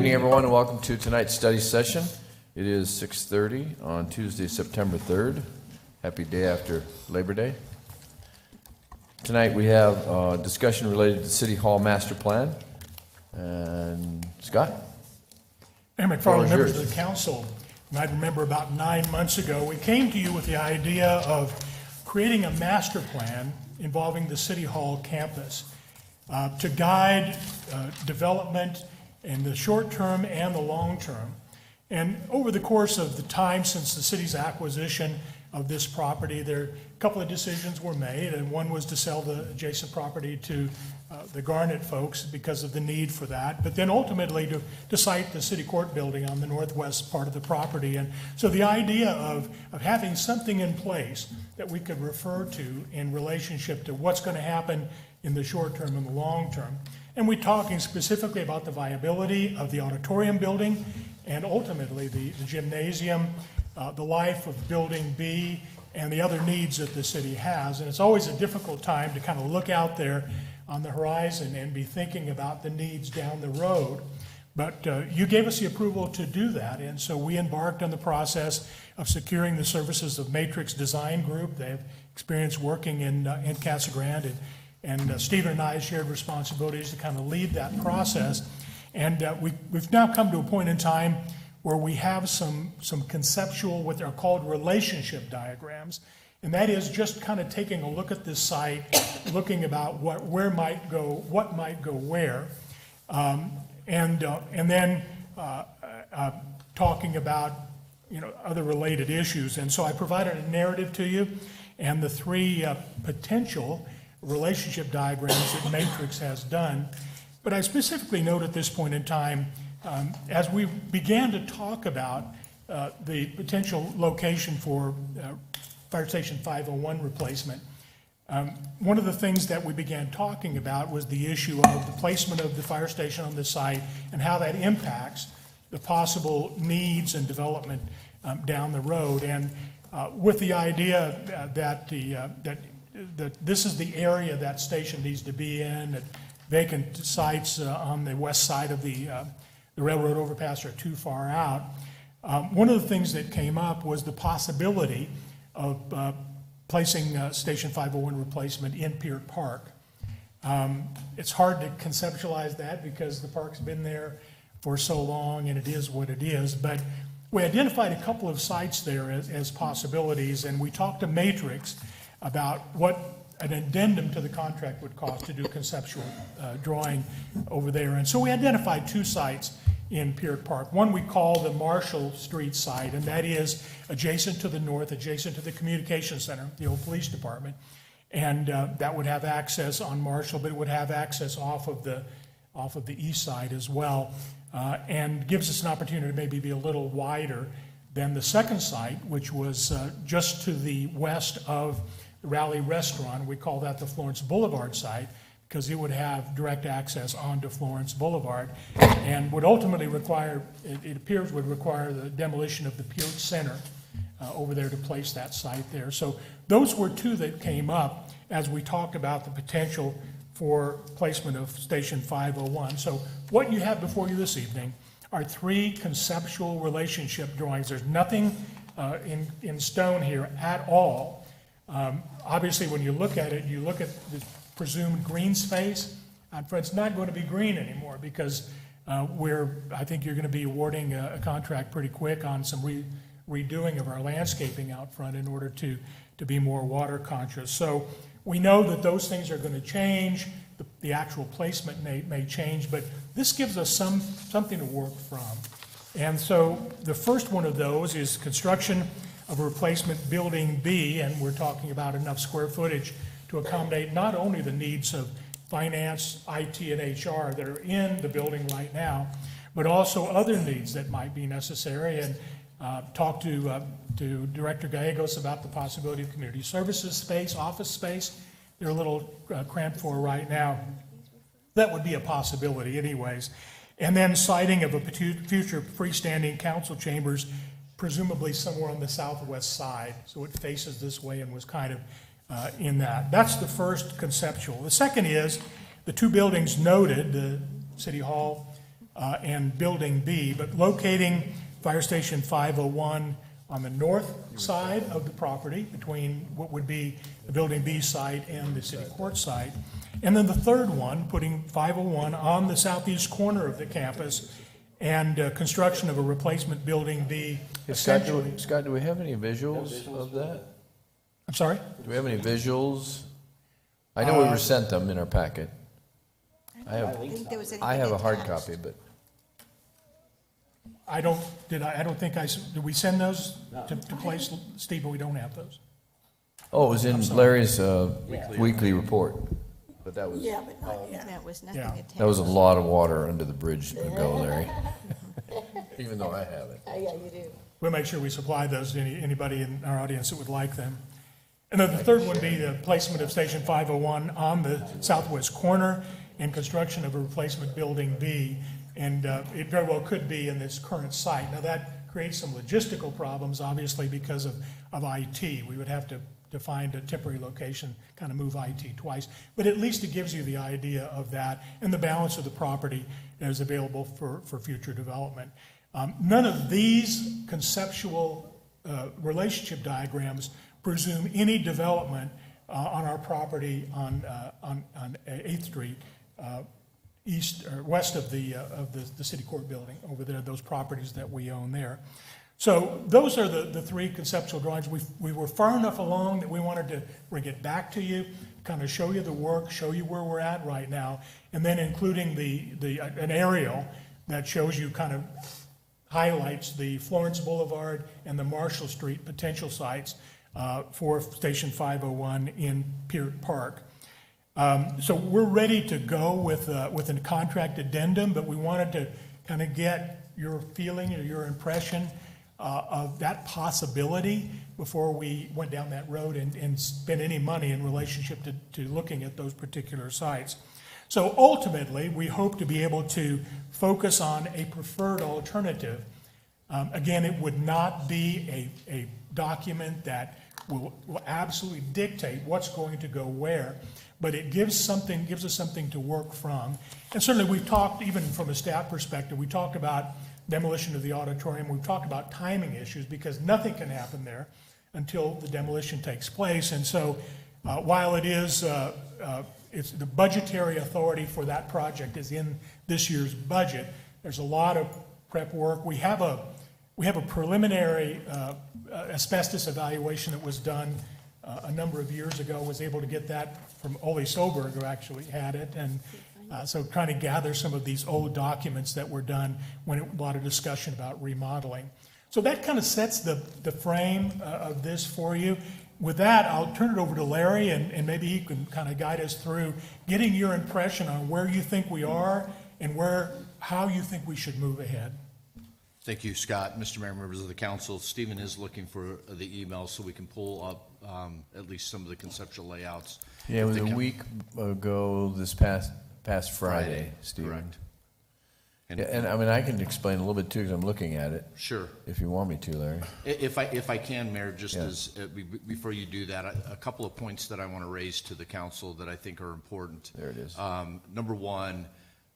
evening, everyone, and welcome to tonight's study session. It is 6:30 on Tuesday, September 3rd. Happy day after Labor Day. Tonight we have a discussion related to City Hall Master Plan. And Scott? Mayor McFarland, members of the council, you might remember about 9 months ago, we came to you with the idea of creating a master plan involving the City Hall campus to guide development in the short term and the long term. And over the course of the time since the city's acquisition of this property, a couple of decisions were made, and one was to sell the adjacent property to the Garnet folks because of the need for that, but then ultimately to site the city court building on the northwest part of the property. And so the idea of having something in place that we could refer to in relationship to what's going to happen in the short term and the long term. And we're talking specifically about the viability of the auditorium building and ultimately the gymnasium, the life of Building B, and the other needs that the city has. And it's always a difficult time to kind of look out there on the horizon and be thinking about the needs down the road. But you gave us the approval to do that, and so we embarked on the process of securing the services of Matrix Design Group. They have experience working in Casa Grande, and Stephen and I shared responsibilities to kind of lead that process. And we've now come to a point in time where we have some conceptual, what they're called relationship diagrams. And that is just kind of taking a look at this site, looking about what might go where, and then talking about other related issues. And so I provided a narrative to you and the three potential relationship diagrams that Matrix has done. But I specifically note at this point in time, as we began to talk about the potential location for Fire Station 501 replacement, one of the things that we began talking about was the issue of the placement of the fire station on the site and how that impacts the possible needs and development down the road. And with the idea that this is the area that station needs to be in, that vacant sites on the west side of the railroad overpass are too far out. One of the things that came up was the possibility of placing Station 501 replacement in Peart Park. It's hard to conceptualize that because the park's been there for so long and it is what it is, but we identified a couple of sites there as possibilities, and we talked to Matrix about what an addendum to the contract would cost to do conceptual drawing over there. And so we identified two sites in Peart Park. One we call the Marshall Street site, and that is adjacent to the north, adjacent to the communication center, the old police department. And that would have access on Marshall, but it would have access off of the east side as well, and gives us an opportunity to maybe be a little wider than the second site, which was just to the west of the Raleigh Restaurant. We call that the Florence Boulevard site because it would have direct access onto Florence Boulevard and would ultimately require, it appears would require the demolition of the Peart Center over there to place that site there. So those were two that came up as we talked about the potential for placement of Station 501. So what you have before you this evening are three conceptual relationship drawings. There's nothing in stone here at all. Obviously, when you look at it, you look at the presumed green space. It's not going to be green anymore because I think you're going to be awarding a contract pretty quick on some redoing of our landscaping out front in order to be more water conscious. So we know that those things are going to change. The actual placement may change, but this gives us something to work from. And so the first one of those is construction of a replacement Building B, and we're talking about enough square footage to accommodate not only the needs of finance, IT, and HR that are in the building right now, but also other needs that might be necessary. And talk to Director Gallegos about the possibility of community services space, office space. They're a little cramped for right now. That would be a possibility anyways. And then siting of a future freestanding council chambers, presumably somewhere on the southwest side. So it faces this way and was kind of in that. That's the first conceptual. The second is the two buildings noted, the City Hall and Building B, but locating Fire Station 501 on the north side of the property between what would be the Building B site and the city court site. And then the third one, putting 501 on the southeast corner of the campus and construction of a replacement Building B essentially. Scott, do we have any visuals of that? I'm sorry? Do we have any visuals? I know we were sent them in our packet. I have a hard copy, but I don't think did we send those to place, Stephen? We don't have those. oh, it was in Larry's weekly report. But that was Yeah, but not yet. That was nothing Yeah. attached. that was a lot of water under the bridge ago, Larry. Even though I have it. Yeah, you do. We'll make sure we supply those to anybody in our audience that would like them. And then the third would be the placement of Station 501 on the southwest corner and construction of a replacement Building B. And it very well could be in this current site. Now, that creates some logistical problems, obviously, because of IT. We would have to find a temporary location, kind of move IT twice. But at least it gives you the idea of that, and the balance of the property is available for future development. None of these conceptual relationship diagrams presume any development on our property on 8th Street, east or west of the city court building over there, those properties that we own there. So those are the three conceptual drawings. We were far enough along that we wanted to bring it back to you, kind of show you the work, show you where we're at right now, and then including an aerial that shows you kind of highlights the Florence Boulevard and the Marshall Street potential sites for Station 501 in Peart Park. So we're ready to go with a contract addendum, but we wanted to kind of get your feeling or your impression of that possibility before we went down that road and spent any money in relationship to looking at those particular sites. So ultimately, we hope to be able to focus on a preferred alternative. Again, it would not be a document that will absolutely dictate what's going to go where, but it gives us something to work from. And certainly we've talked, even from a staff perspective, we talked about demolition of the auditorium. We've talked about timing issues because nothing can happen there until the demolition takes place. And so while it is, it's the budgetary authority for that project is in this year's budget, there's a lot of prep work. We have a preliminary asbestos evaluation that was done a number of years ago, was able to get that from Ole Soberg, who actually had it. And so trying to gather some of these old documents that were done when a lot of discussion about remodeling. So that kind of sets the frame of this for you. With that, I'll turn it over to Larry, and maybe he can kind of guide us through getting your impression on where you think we are and how you think we should move ahead. Thank you, Scott. Mr. Mayor, members of the council, Stephen is looking for the email so we can pull up at least some of the conceptual layouts. Yeah, it was a week ago this past Friday, Stephen. Correct. Yeah, and I mean, I can explain a little bit too, because I'm looking at it. Sure. If you want me to, Larry. If I can, Mayor, just Yeah. as before you do that, a couple of points that I want to raise to the council that I think are important. There it is. Number one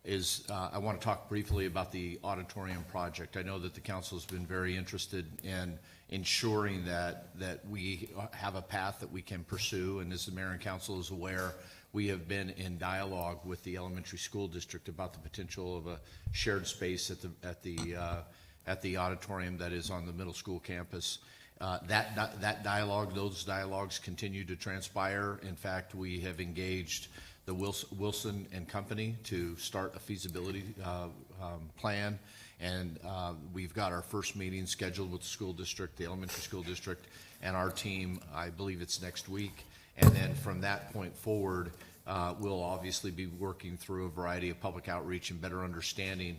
is I want to talk briefly about the auditorium project. I know that the council has been very interested in ensuring that we have a path that we can pursue, and as the mayor and council is aware, we have been in dialogue with the elementary school district about the potential of a shared space at the auditorium that is on the middle school campus. That dialogue, those dialogues continue to transpire. In fact, we have engaged the Wilson and Company to start a feasibility plan, and we've got our first meeting scheduled with the school district, the elementary school district, and our team. I believe it's next week. And then from that point forward, we'll obviously be working through a variety of public outreach and better understanding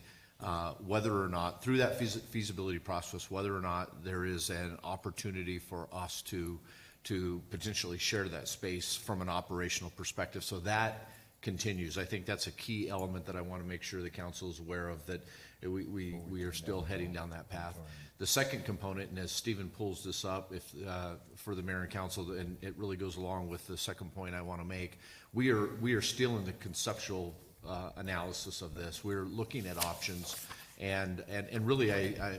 whether or not, through that feasibility process, whether or not there is an opportunity for us to potentially share that space from an operational perspective. So that continues. I think that's a key element that I want to make sure the council is aware of, that we are still heading down that path. The second component, and as Stephen pulls this up, for the mayor and council, and it really goes along with the second point I want to make, we are still in the conceptual analysis of this. We're looking at options, and really,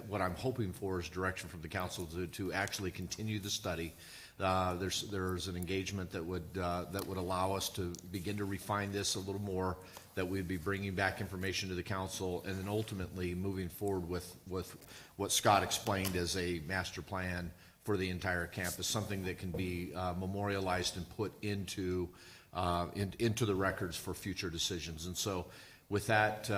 what I'm hoping for is direction from the council to actually continue the study. There's an engagement that would allow us to begin to refine this a little more, that we'd be bringing back information to the council, and then ultimately moving forward with what Scott explained as a master plan for the entire campus, something that can be memorialized and put into the records for future decisions. And so with that,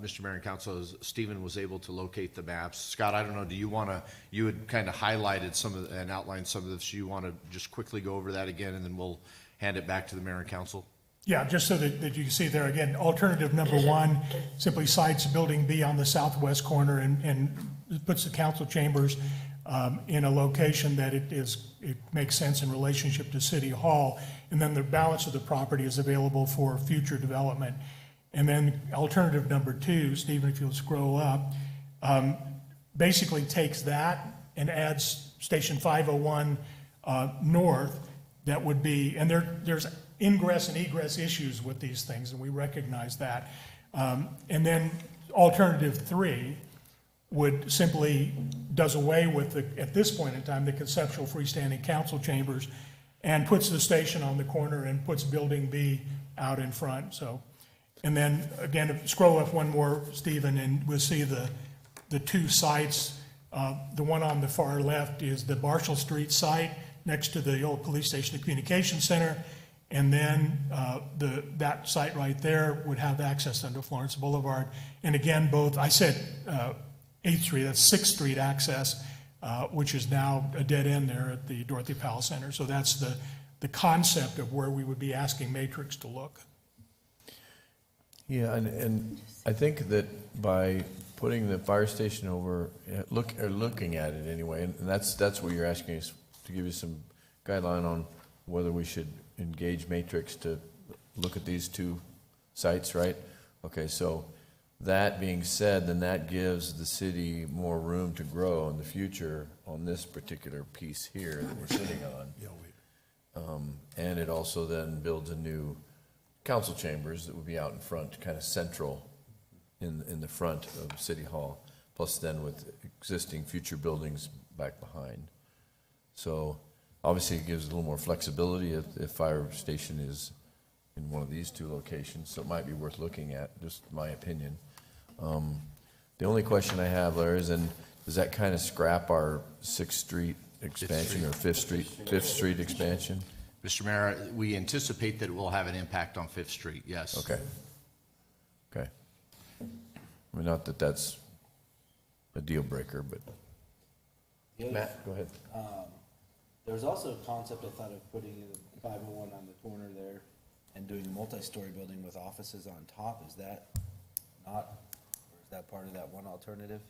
Mr. Mayor and Council, as Stephen was able to locate the maps. Scott, I don't know, you had kind of highlighted and outlined some of this. You want to just quickly go over that again, and then we'll hand it back to the Mayor and Council? Yeah, just so that you can see there again, alternative number one simply sites Building B on the southwest corner and puts the council chambers in a location that it makes sense in relationship to City Hall. And then the balance of the property is available for future development. And then alternative number two, Stephen, if you'll scroll up, basically takes that and adds Station 501 north. That would be, and there's ingress and egress issues with these things, and we recognize that. And then alternative three would simply does away with, at this point in time, the conceptual freestanding council chambers and puts the station on the corner and puts Building B out in front. So, and then again, if scroll up one more, Stephen, and we'll see the two sites. The one on the far left is the Marshall Street site next to the old police station, the communication center. And then that site right there would have access under Florence Boulevard. And again, both, I said 8th Street, that's 6th Street access, which is now a dead end there at the Dorothy Powell Center. So that's the concept of where we would be asking Matrix to look. Yeah, and I think that by putting the fire station over, looking at it anyway, and that's what you're asking us to give you some guideline on whether we should engage Matrix to look at these two sites, right? Okay, so that being said, then that gives the city more room to grow in the future on this particular piece here that we're sitting on. And it also then builds a new council chambers that would be out in front, kind of central in the front of City Hall, plus then with existing future buildings back behind. So obviously it gives a little more flexibility if fire station is in one of these two locations, so it might be worth looking at, just my opinion. The only question I have, Larry, is does that kind of scrap our 6th Street expansion or 5th Street expansion? Mr. Mayor, we anticipate that it will have an impact on 5th Street, yes. Okay. I mean, not that that's a deal breaker, but. Matt, go ahead. There was also a concept I thought of putting in the 501 on the corner there and doing a multi-story building with offices on top. Is that not, or is that part of that one alternative?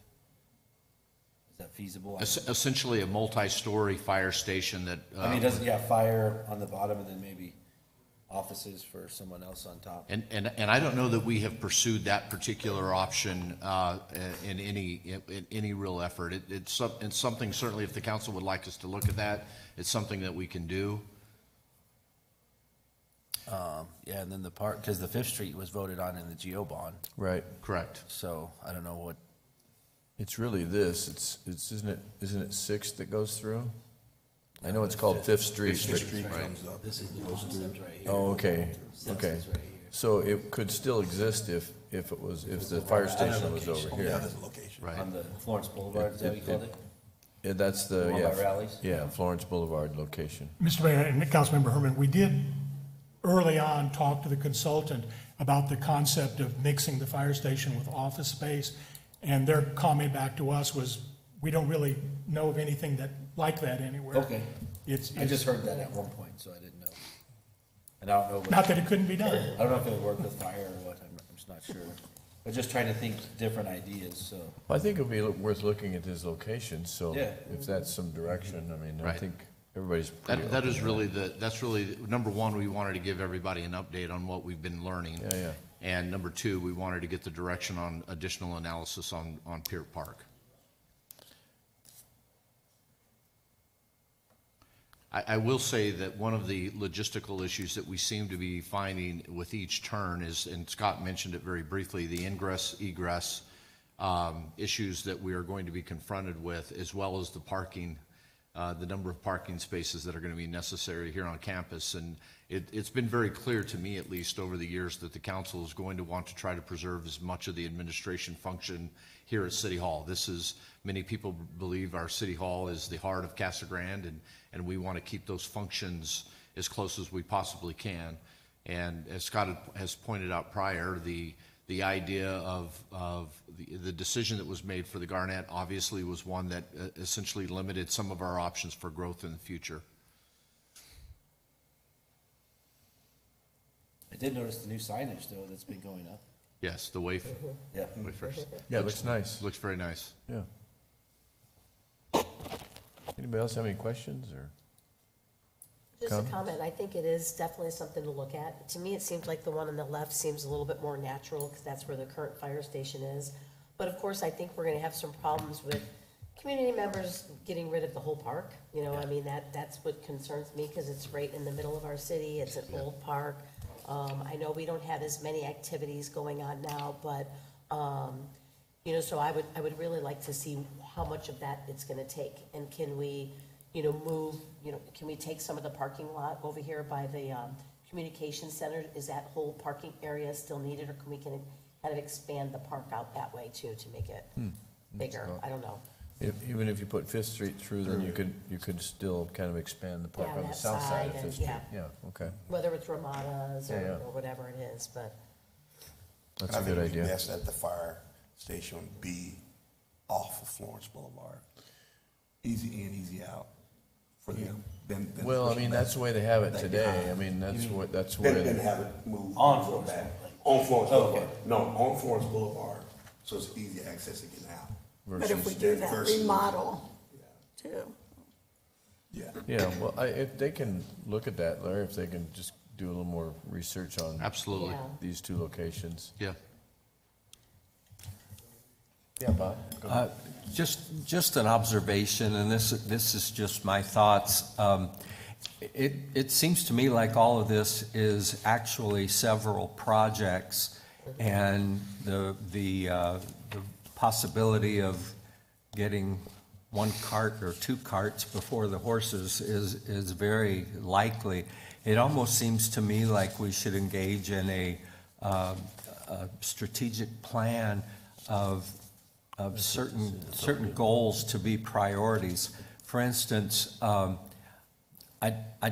Is that feasible? Essentially a multi-story fire station that. I mean, doesn't, yeah, fire on the bottom and then maybe offices for someone else on top? And I don't know that we have pursued that particular option in any real effort. It's something, certainly if the council would like us to look at that, it's something that we can do. Yeah, and then the part, because the 5th Street was voted on in the GO bond, Right. Correct. so I don't know what, It's really this, isn't it 6th that goes through? I know it's called 5th Street. Right. this is the concept right here. Oh, okay, Sixth okay. is right here. So it could still exist if the fire station was over here. Right. On the Florence Boulevard, is that what you called it? Yeah, that's the, The one by Rallies? yeah, Florence Boulevard location. Mr. Mayor and Councilmember Herman, we did early on talk to the consultant about the concept of mixing the fire station with office space. And their comment back to us was, we don't really know of anything like that anywhere. Okay. I just heard that at one point, so I didn't know. And I don't know, Not that it couldn't be done. I don't know if it would work with fire or what, I'm just not sure. But just trying to think different ideas, so. Well, I think it'd be worth looking at his location, so Yeah. if that's some direction, I mean, I Right. think everybody's pretty That is open. really that's really, number one, we wanted to give everybody an update on what we've been learning. Yeah. And number two, we wanted to get the direction on additional analysis on Pier Park. I will say that one of the logistical issues that we seem to be finding with each turn is, and Scott mentioned it very briefly, the ingress, egress issues that we are going to be confronted with, as well as the parking, the number of parking spaces that are going to be necessary here on campus. And it's been very clear to me, at least over the years, that the council is going to want to try to preserve as much of the administration function here at City Hall. This is, many people believe our City Hall is the heart of Casa Grande, and we want to keep those functions as close as we possibly can. And as Scott has pointed out prior, the idea of the decision that was made for the Garnett obviously was one that essentially limited some of our options for growth in the future. I did notice the new signage though that's been going up. Yes, the wave, Yeah. wafers. Yeah, it looks nice. Looks very nice. Yeah. Anybody else have any questions, or? Just a Comment? comment, I think it is definitely something to look at. To me, it seems like the one on the left seems a little bit more natural, because that's where the current fire station is. But of course, I think we're gonna have some problems with community members getting rid of the whole park. You know, I mean, that's what concerns me, because it's right in the middle of our city, it's an old park. I know we don't have as many activities going on now, but, you know, so I would really like to see how much of that it's gonna take. And can we, you know, move, you know, can we take some of the parking lot over here by the communication center? Is that whole parking area still needed, or can we kind of expand the park out that way too, to make it bigger? I don't know. Even if you put Fifth Street through, then you could still kind of expand the park Yeah, on the that south side side of and- Fifth Street. yeah. Yeah, okay. Whether it's Ramadas Yeah, yeah. or whatever it is, but. That's I a think good it'd be idea. best that the fire station would be off of Florence Boulevard. Easy in, easy out for them. Well, I mean, that's the way they have it today. I mean, that's where. Then have it moved. On further Florence back. Boulevard. On Florence Boulevard. Okay. No, on Florence Boulevard, so it's easy access to get out. But if we do that versus- remodel too. Yeah. Yeah, well, if they can look at that, Larry, if they can just do a little more research on Absolutely. Yeah. these two locations. Yeah. Yeah, Bob? Go ahead. Just an observation, and this is just my thoughts. It seems to me like all of this is actually several projects, and the possibility of getting one cart or two carts before the horses is very likely. It almost seems to me like we should engage in a strategic plan of certain goals to be priorities. For instance, I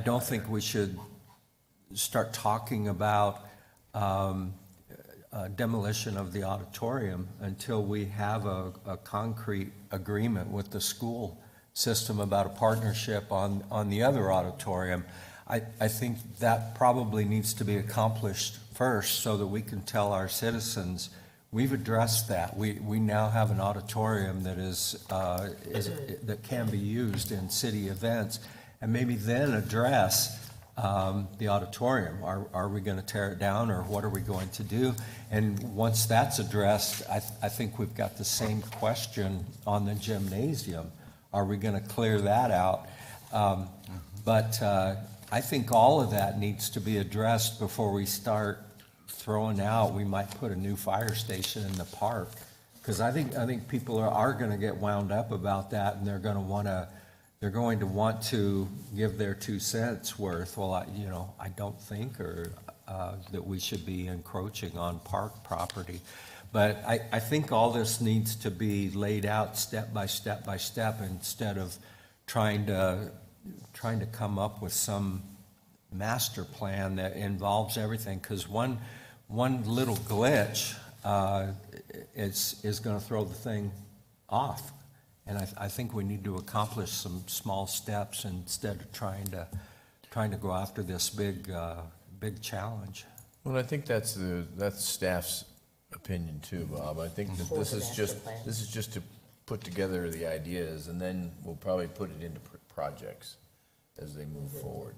don't think we should start talking about demolition of the auditorium until we have a concrete agreement with the school system about a partnership on the other auditorium. I think that probably needs to be accomplished first so that we can tell our citizens, we've addressed that. We now have an auditorium that that can be used in city events, and maybe then address the auditorium. Are we going to tear it down, or what are we going to do? And once that's addressed, I think we've got the same question on the gymnasium. Are we going to clear that out? But I think all of that needs to be addressed before we start throwing out, we might put a new fire station in the park. Because I think people are going to get wound up about that, and they're going to want to give their 2 cents worth. Well, I don't think that we should be encroaching on park property. But I think all this needs to be laid out step by step by step, instead of trying to come up with some master plan that involves everything. Because one little glitch is going to throw the thing off. And I think we need to accomplish some small steps instead of trying to go after this big challenge. Well, I think that's staff's opinion too, Bob. I think that Forward to master plan. this is just to put together the ideas, and then we'll probably put it into projects as they move forward.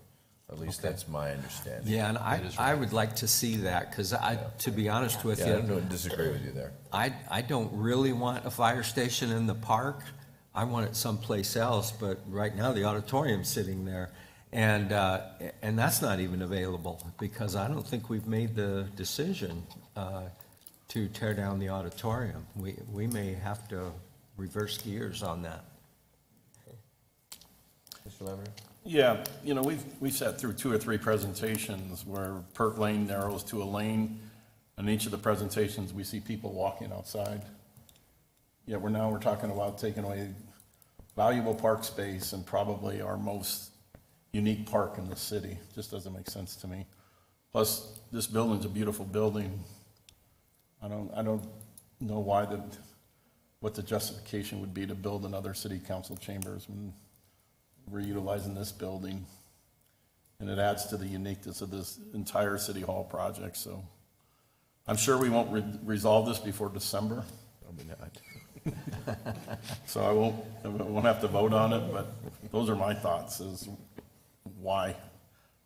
At least that's my understanding. Yeah, and I would like to see that, because to be honest with Yeah, I you, don't disagree with you there. I don't really want a fire station in the park. I want it someplace else, but right now the auditorium's sitting there. And that's not even available, because I don't think we've made the decision to tear down the auditorium. We may have to reverse gears on that. Mr. Lavender? Yeah, you know, we've sat through 2 or 3 presentations where Pert Lane narrows to a lane. In each of the presentations, we see people walking outside. Yeah, we're talking about taking away valuable park space and probably our most unique park in the city. Just doesn't make sense to me. Plus, this building's a beautiful building. I don't know what the justification would be to build another city council chambers when we're utilizing this building. And it adds to the uniqueness of this entire city hall project, so. I'm sure we won't resolve this before December. Probably not. So I won't have to vote on it, but those are my thoughts, is why.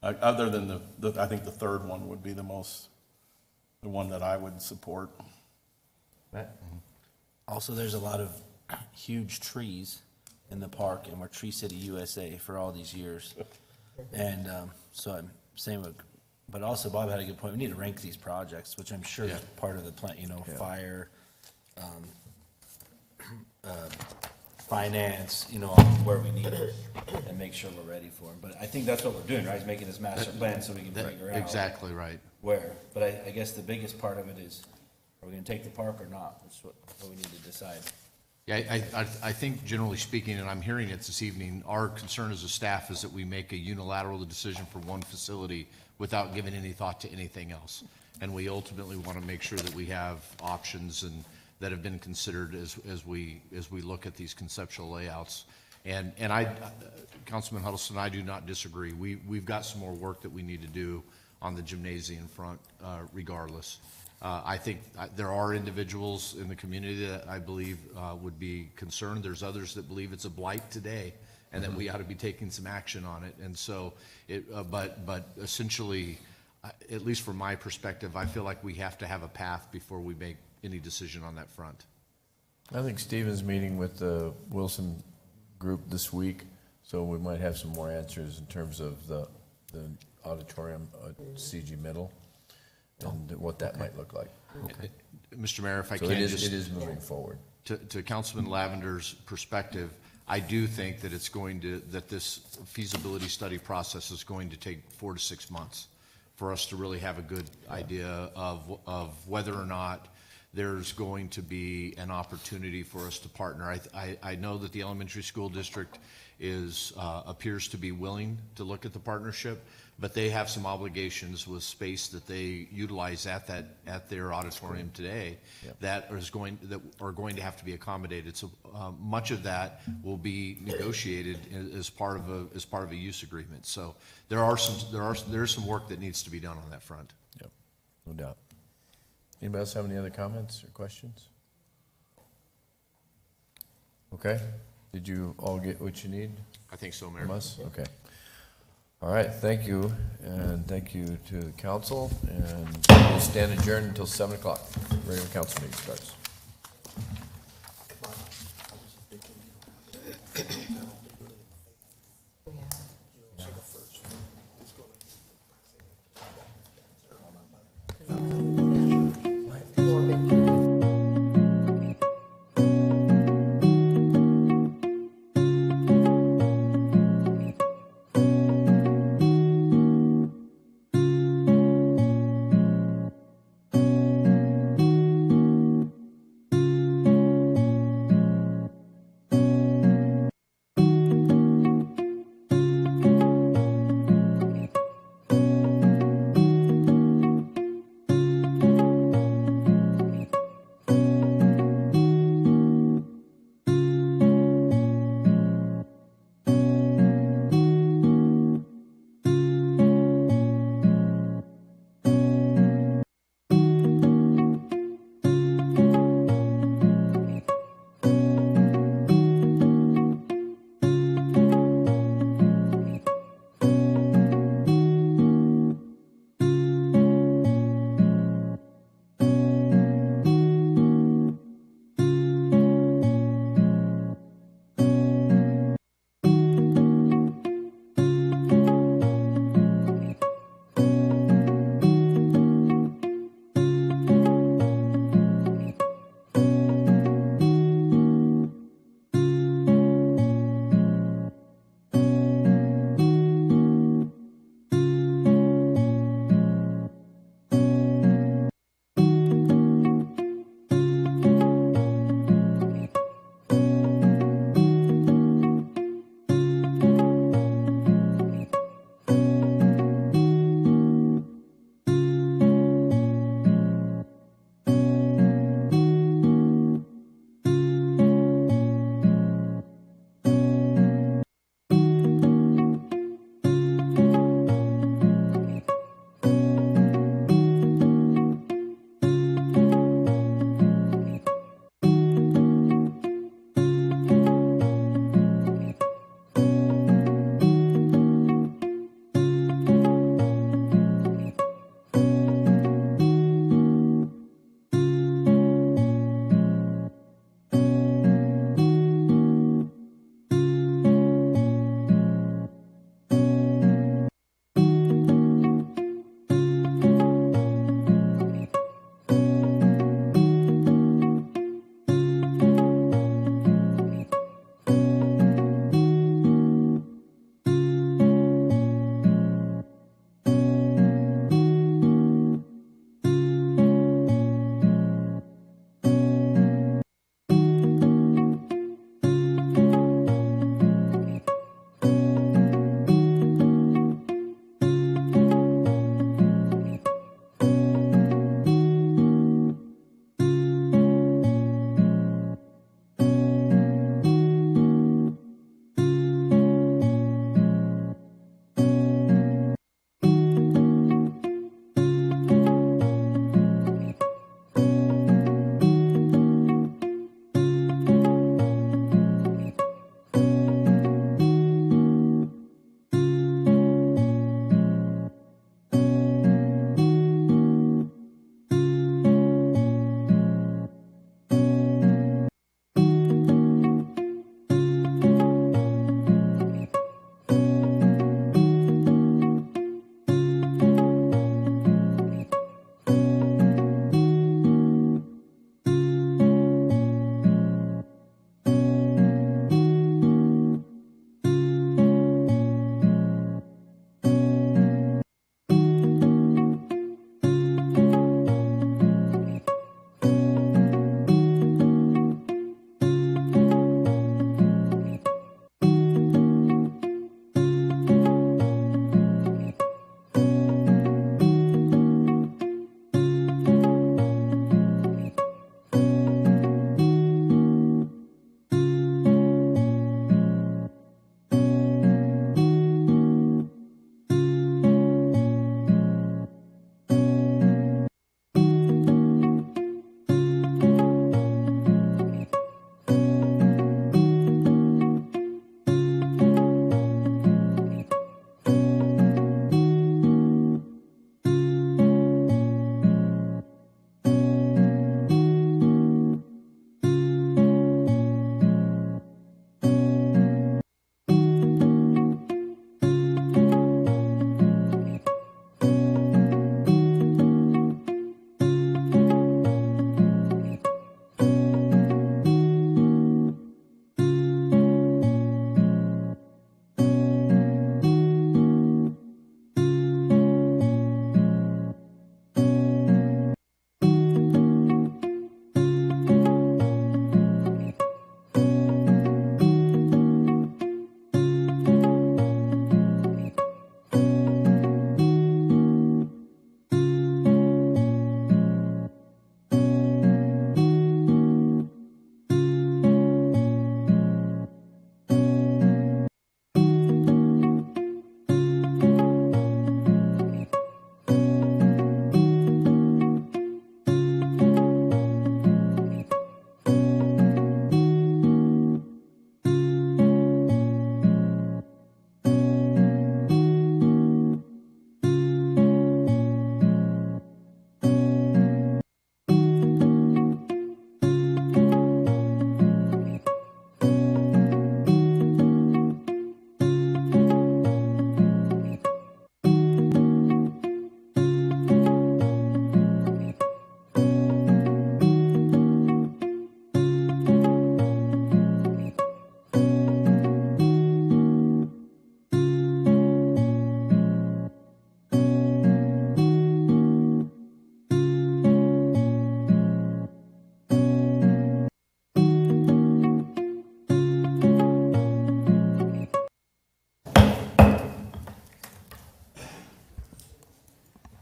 Other than I think the third one would be the one that I would support. Matt? Also, there's a lot of huge trees in the park, and we're Tree City USA for all these years. And so I'm saying, but also Bob had a good point, we need to rank these projects, which I'm sure is part of the plan, fire, finance, where we need it, and make sure we're ready for them. But I think that's what we're doing, right, is making this master plan so we can figure out. Exactly right. Where, but I guess the biggest part of it is, are we gonna take the park or not? That's what we need to decide. Yeah, I think generally speaking, and I'm hearing it this evening, our concern as a staff is that we make a unilateral decision for one facility without giving any thought to anything else. And we ultimately want to make sure that we have options and that have been considered as we look at these conceptual layouts. And Councilman Huddleston, I do not disagree. We've got some more work that we need to do on the gymnasium front, regardless. I think there are individuals in the community that I believe would be concerned. There's others that believe it's a blight today and that we ought to be taking some action on it. And so, but essentially, at least from my perspective, I feel like we have to have a path before we make any decision on that front. I think Stephen's meeting with the Wilson group this week, so we might have some more answers in terms of the auditorium at CG Middle and what that might look like. Mr. Mayor, if I So can it just. is moving forward. To Councilman Lavender's perspective, I do think that that this feasibility study process is going to take 4 to 6 months for us to really have a good idea of whether or not there's going to be an opportunity for us to partner. I know that the elementary school district appears to be willing to look at the partnership, but they have some obligations with space that they utilize at their auditorium today that are going to have to be accommodated. So much of that will be negotiated as part of a use agreement. So there's some work that needs to be done on that front. Yep, no doubt. Anybody else have any other comments or questions? Okay, did you all get what you need I think so, Mayor. from us? Okay. All right, thank you, and thank you to the council, and we'll stand adjourned until 7 o'clock. Regular council meeting starts.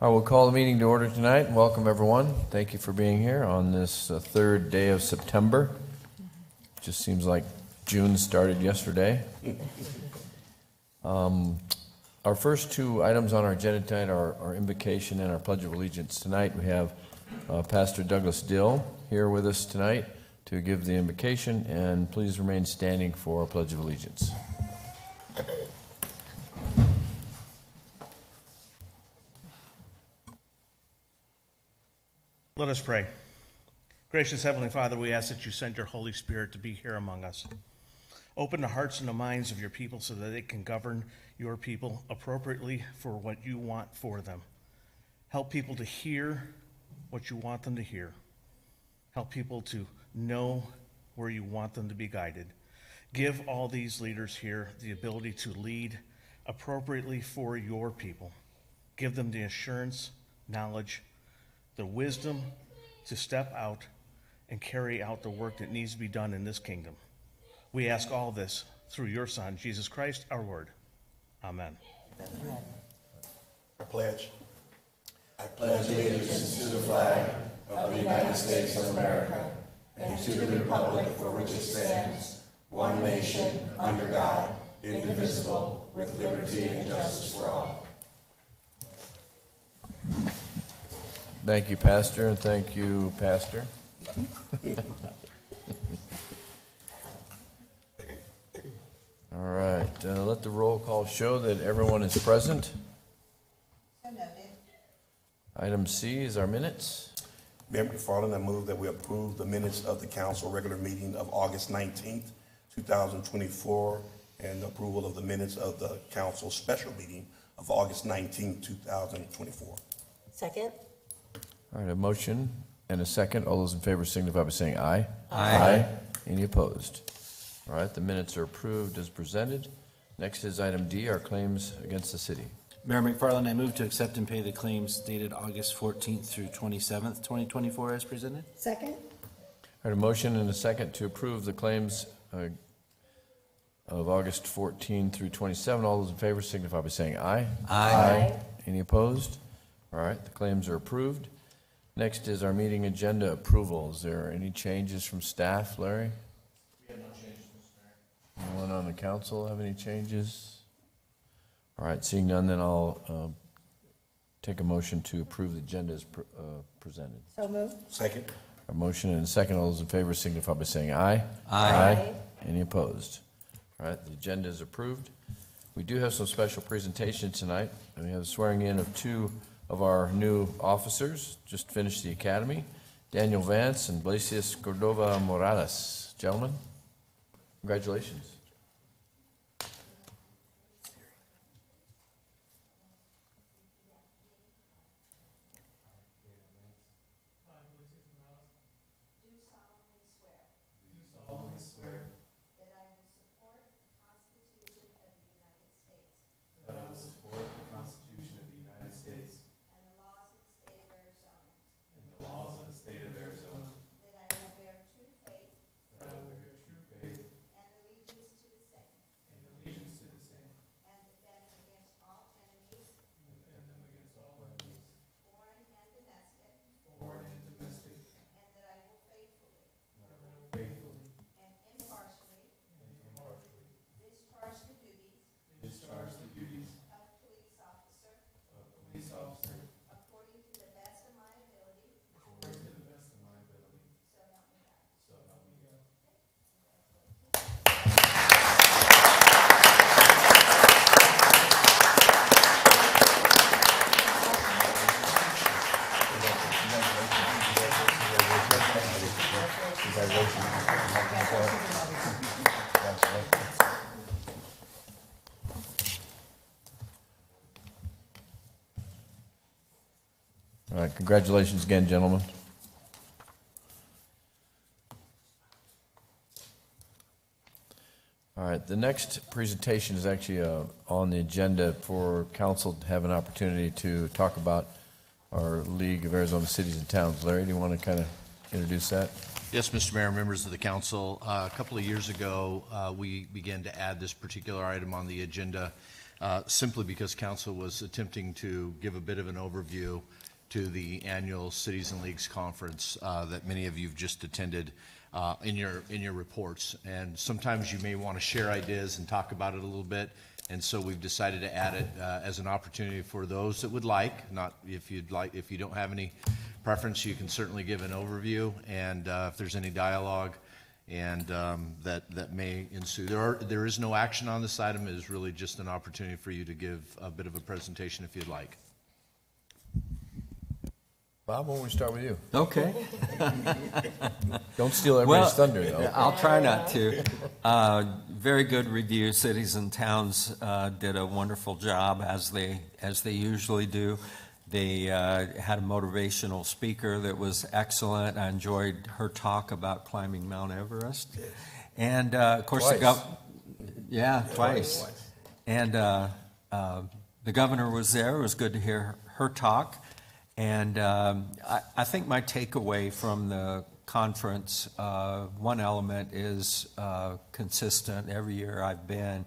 I will call the meeting to order tonight. Welcome, everyone. Thank you for being here on this third day of September. Just seems like June started yesterday. Our first two items on our agenda tonight are our invocation and our Pledge of Allegiance. Tonight we have Pastor Douglas Dill here with us tonight to give the invocation, and please remain standing for our Pledge of Allegiance. Let us pray. Gracious Heavenly Father, we ask that you send your Holy Spirit to be here among us. Open the hearts and the minds of your people so that they can govern your people appropriately for what you want for them. Help people to hear what you want them to hear. Help people to know where you want them to be guided. Give all these leaders here the ability to lead appropriately for your people. Give them the assurance, knowledge, the wisdom to step out and carry out the work that needs to be done in this kingdom. We ask all this through your Son, Jesus Christ, our Lord. Amen. I pledge. Thank you, Pastor, and thank you, Pastor. All right, let the roll call show that everyone is present. Item C is our minutes. Mayor McFarland, I move that we approve the minutes of the council regular meeting of August 19th, 2024, and the approval of the minutes of the council special meeting of August 19th, 2024. Second? All right, a motion and a second. All those in favor signify by saying aye. Aye. Any opposed? All right, the minutes are approved as presented. Next is item D, our claims against the city. Mayor McFarland, I move to accept and pay the claims dated August 14th through 27th, 2024 as presented. Second? All right, a motion and a second to approve the claims of August 14 through 27. All those in favor signify by saying aye. Aye. Any opposed? All right, the claims are approved. Next is our meeting agenda approval. Is there any changes from staff, Larry? We have no changes, Mr. Mayor. Anyone on the council have any changes? All right, seeing none, then I'll take a motion to approve the agenda as presented. So moved. Second. A motion and a second. All those in favor signify by saying aye. Aye. Any opposed? All right, the agenda is approved. We do have some special presentation tonight. We have swearing in of two of our new officers, just finished the academy, Daniel Vance and Blasius Cordova Morales. Gentlemen, congratulations. All right, congratulations again, gentlemen. All right, the next presentation is actually on the agenda for council to have an opportunity to talk about our League of Arizona Cities and Towns. Larry, do you want to kind of introduce that? Yes, Mr. Mayor, members of the council, a couple of years ago, we began to add this particular item on the agenda. simply because council was attempting to give a bit of an overview to the annual Cities and Leagues Conference that many of you have just attended in your reports. And sometimes you may want to share ideas and talk about it a little bit. And so we've decided to add it as an opportunity for those that would like. Not if you'd like, if you don't have any preference, you can certainly give an overview, and if there's any dialogue and that may ensue. There is no action on this item. It is really just an opportunity for you to give a bit of a presentation if you'd like. Bob, why don't we start with you? Okay. Don't steal everybody's thunder, though. I'll try not to. Very good review. Cities and Towns did a wonderful job, as they usually do. They had a motivational speaker that was excellent. I enjoyed her talk about climbing Mount Everest. And, of course, twice. And the governor was there. It was good to hear her talk. And I think my takeaway from the conference, one element is consistent every year I've been,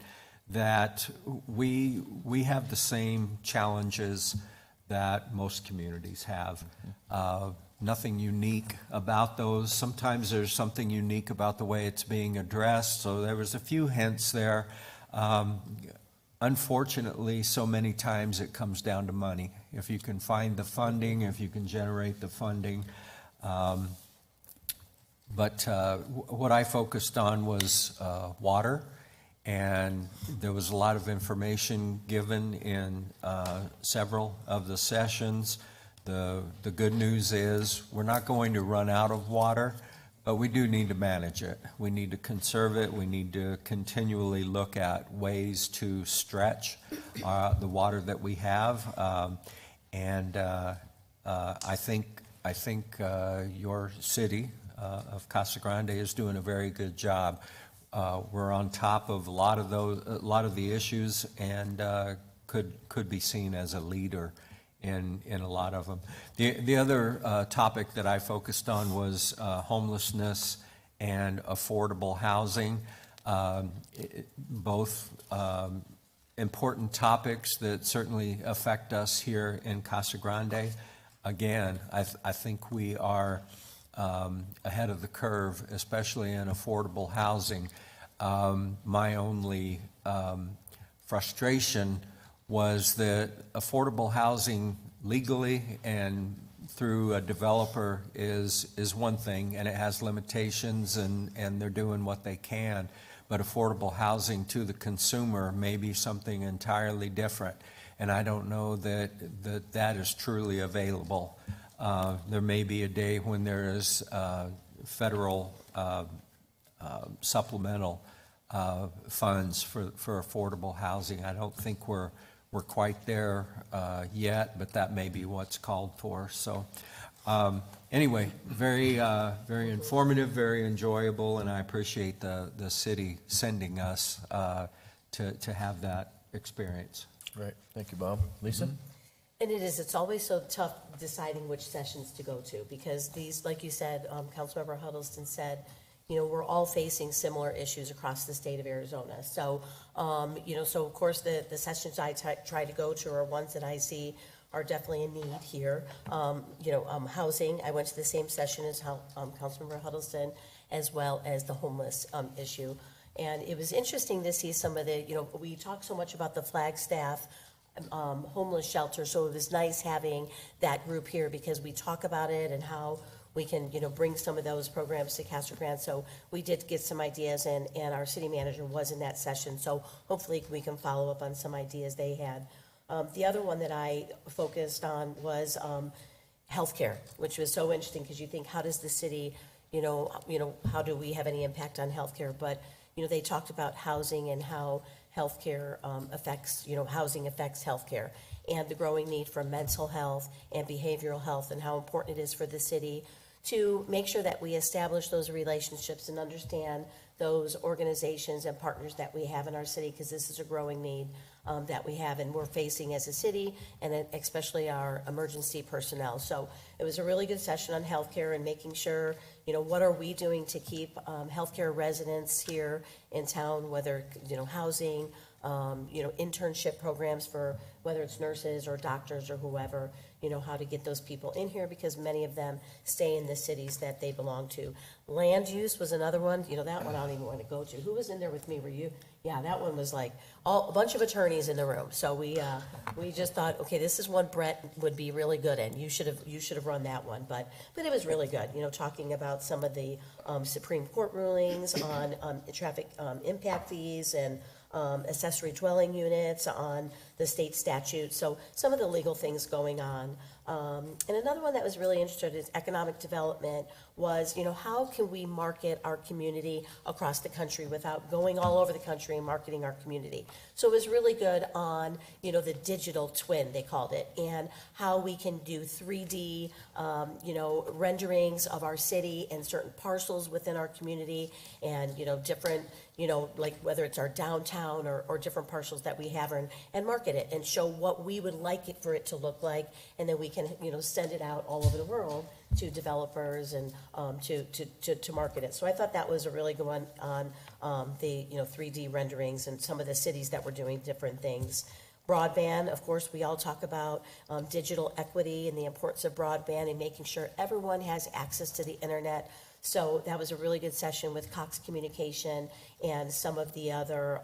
that we have the same challenges that most communities have. Nothing unique about those. Sometimes there's something unique about the way it's being addressed. So there was a few hints there. Unfortunately, so many times it comes down to money. If you can find the funding, if you can generate the funding. But what I focused on was water, and there was a lot of information given in several of the sessions. The good news is we're not going to run out of water, but we do need to manage it. We need to conserve it. We need to continually look at ways to stretch the water that we have. I think your city of Casa Grande is doing a very good job. We're on top of a lot of the issues, and could be seen as a leader in a lot of them. The other topic that I focused on was homelessness and affordable housing, both important topics that certainly affect us here in Casa Grande. Again, I think we are ahead of the curve, especially in affordable housing. My only frustration was that affordable housing legally and through a developer is one thing, and it has limitations, and they're doing what they can. But affordable housing to the consumer may be something entirely different, and I don't know that is truly available. There may be a day when there is federal supplemental funds for affordable housing. I don't think we're quite there yet, but that may be what's called for. So anyway, very informative, very enjoyable, and I appreciate the city sending us to have that experience. Right. Thank you, Bob. Lisa? And it's always so tough deciding which sessions to go to, because these, like you said, Councilmember Huddleston said, we're all facing similar issues across the state of Arizona. So, so of course the sessions I try to go to are ones that I see are definitely a need here. Housing, I went to the same session as Councilmember Huddleston, as well as the homeless issue. And it was interesting to see some of the, we talk so much about the Flagstaff homeless shelter, so it was nice having that group here, because we talk about it and how we can, bring some of those programs to Casa Grande. So we did get some ideas, and our city manager was in that session. So hopefully we can follow up on some ideas they had. The other one that I focused on was healthcare, which was so interesting, because you think, how does the city, how do we have any impact on healthcare? But, they talked about housing and how healthcare affects, housing affects healthcare, and the growing need for mental health and behavioral health, and how important it is for the city to make sure that we establish those relationships and understand those organizations and partners that we have in our city, because this is a growing need that we have and we're facing as a city, and especially our emergency personnel. So it was a really good session on healthcare and making sure, what are we doing to keep healthcare residents here in town, whether, housing, internship programs for whether it's nurses or doctors or whoever, how to get those people in here because many of them stay in the cities that they belong to. Land use was another one, that one I don't even want to go to. Who was in there with me? Were you? Yeah, that one was like a bunch of attorneys in the room. So we just thought, okay, this is one Brett would be really good in. You should have run that one, but it was really good. Talking about some of the Supreme Court rulings on traffic impact fees and accessory dwelling units, on the state statute, so some of the legal things going on. And another one that was really interesting is economic development was, how can we market our community across the country without going all over the country and marketing our community? So it was really good on, the digital twin, they called it, and how we can do 3D, renderings of our city and certain parcels within our community and, different, like whether it's our downtown or different parcels that we have and market it and show what we would like it for it to look like. And then we can, send it out all over the world to developers and to market it. So I thought that was a really good one on the 3D renderings and some of the cities that were doing different things. Broadband, of course, we all talk about digital equity and the importance of broadband and making sure everyone has access to the internet. So that was a really good session with Cox Communication and some of the other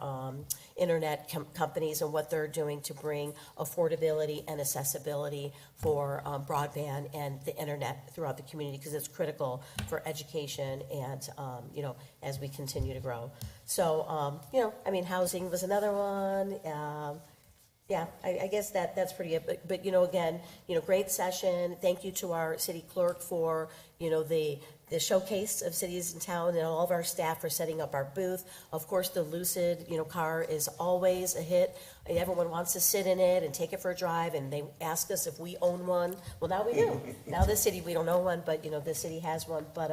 internet companies and what they're doing to bring affordability and accessibility for broadband and the internet throughout the community because it's critical for education and, as we continue to grow. So, housing was another one. Yeah, I guess that's pretty good. But again, great session. Thank you to our city clerk for, the showcase of cities in town and all of our staff for setting up our booth. Of course, the Lucid, car is always a hit. Everyone wants to sit in it and take it for a drive, and they ask us if we own one. Well, now we do. Now the city, we don't own one, but, the city has one. But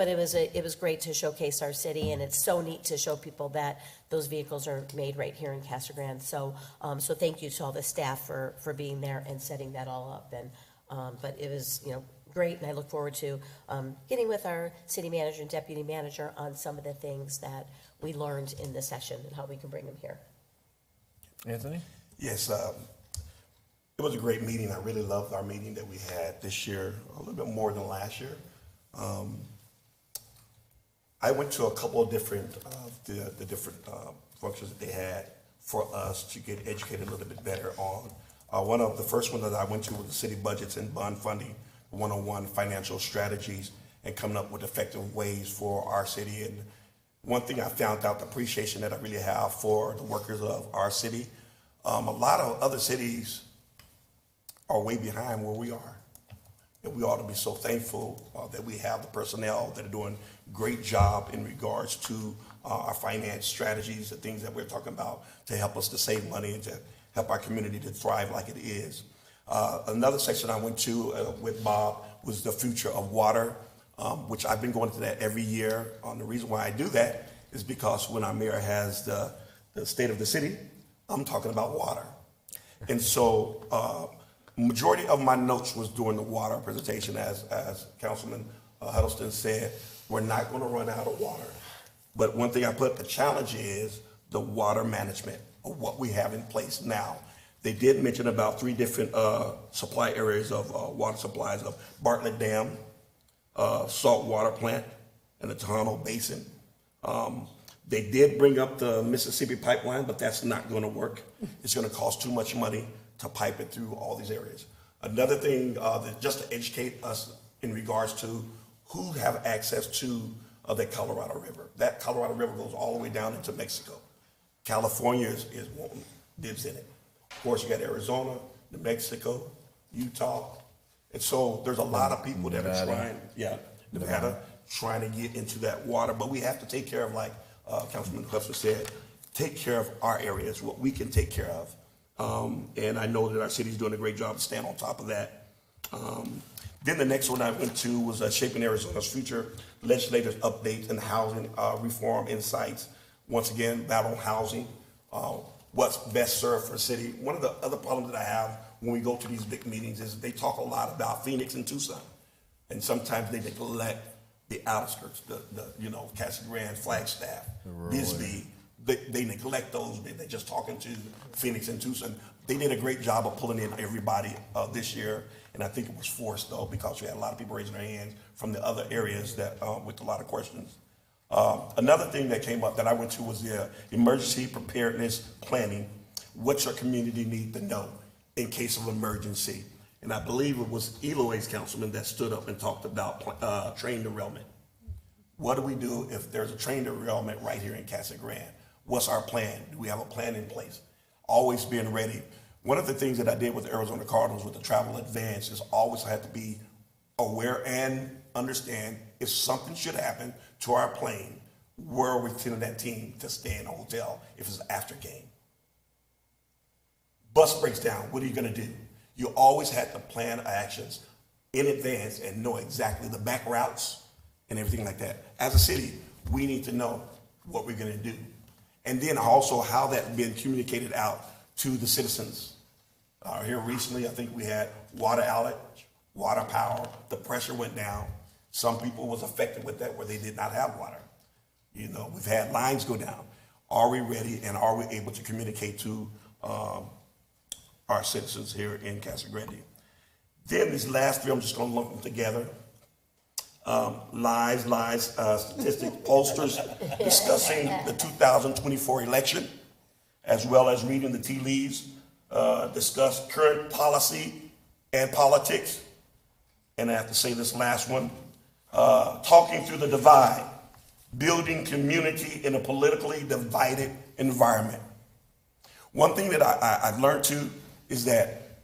it was great to showcase our city, and it's so neat to show people that those vehicles are made right here in Casa Grande. So thank you to all the staff for being there and setting that all up. And but it was great, and I look forward to getting with our city manager and deputy manager on some of the things that we learned in the session and how we can bring them here. Anthony? Yes, it was a great meeting. I really loved our meeting that we had this year, a little bit more than last year. I went to a couple of different, the different functions that they had for us to get educated a little bit better on. The first one that I went to was the city budgets and bond funding, 101 financial strategies, and coming up with effective ways for our city. And one thing I found out, the appreciation that I really have for the workers of our city, a lot of other cities are way behind where we are. And we ought to be so thankful that we have the personnel that are doing a great job in regards to our finance strategies, the things that we're talking about to help us to save money and to help our community to thrive like it is. Another section I went to with Bob was the future of water, which I've been going to that every year. The reason why I do that is because when our mayor has the state of the city, I'm talking about water. And so majority of my notes was during the water presentation, as Councilman Huddleston said, we're not going to run out of water. But one thing I put, the challenge is the water management of what we have in place now. They did mention about 3 different supply areas of water supplies of Bartlett Dam, saltwater plant, and the Tejano Basin. They did bring up the Mississippi pipeline, but that's not going to work. It's going to cost too much money to pipe it through all these areas. Another thing, just to educate us in regards to who have access to the Colorado River. That Colorado River goes all the way down into Mexico. California is wanting dibs in it. Of course, you got Arizona, New Mexico, Utah. And so there's a lot of people that are trying, Nevada, trying to get into that water. But we have to take care of, like Councilman Huffman said, take care of our areas, what we can take care of. And I know that our city's doing a great job to stand on top of that. Then the next one I went to was Shaping Arizona's Future, Legislative Updates and Housing Reform Insights. Once again, battle housing, what's best served for the city. One of the other problems that I have when we go to these big meetings is they talk a lot about Phoenix and Tucson. And sometimes they neglect the outskirts, Casa Grande, Flagstaff, Bisbee, they neglect those. They're just talking to Phoenix and Tucson. They did a great job of pulling in everybody this year, and I think it was forced though because we had a lot of people raising their hands from the other areas that with a lot of questions. Another thing that came up that I went to was the emergency preparedness planning. What your community need to know in case of emergency. And I believe it was Eloy's councilman that stood up and talked about train derailment. What do we do if there's a train derailment right here in Casa Grande? What's our plan? Do we have a plan in place? Always being ready. One of the things that I did with the Arizona Cardinals with the travel advance is always have to be aware and understand if something should happen to our plane, where are we sending that team to stay in a hotel if it's after game? Bus breaks down, what are you gonna do? You always have to plan actions in advance and know exactly the back routes and everything like that. As a city, we need to know what we're gonna do. And then also how that's been communicated out to the citizens. Here recently, I think we had water outage, water power, the pressure went down. Some people was affected with that where they did not have water. We've had lines go down. Are we ready and are we able to communicate to our citizens here in Casa Grande? Then these last three, I'm just gonna lump them together. Lies, statistics, pollsters discussing the 2024 election, as well as reading the tea leaves, discuss current policy and politics. And I have to say this last one, talking through the divide, building community in a politically divided environment. One thing that I've learned too is that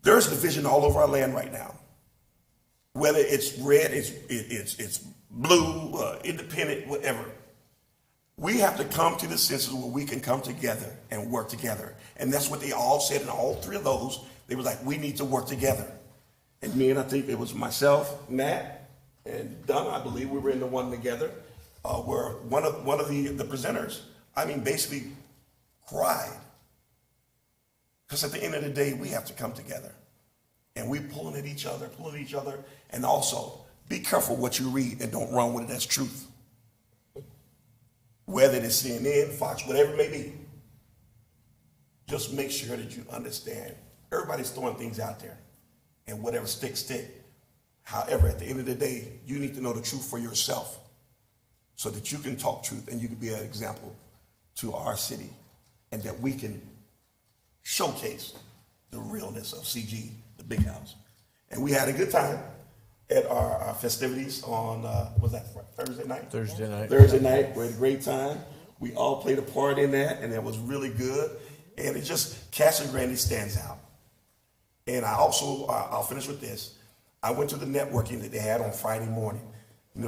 there's division all over our land right now. Whether it's red, it's blue, independent, whatever. We have to come to the senses where we can come together and work together. And that's what they all said in all three of those. They were like, we need to work together. And me and I think it was myself, Matt, and Don, I believe we were in the one together, where one of the presenters, basically cried. Because at the end of the day, we have to come together. And we pulling at each other, and also be careful what you read and don't run with it as truth. Whether it's CNN, Fox, whatever it may be, just make sure that you understand. Everybody's throwing things out there, and whatever stick. However, at the end of the day, you need to know the truth for yourself so that you can talk truth and you can be an example to our city, and that we can showcase the realness of CG, the big house. And we had a good time at our festivities on, was that Thursday night? Thursday night. Thursday night, we had a great time. We all played a part in that, and it was really good. And it just, Casa Grande stands out. And I also, I'll finish with this. I went to the networking that they had on Friday morning.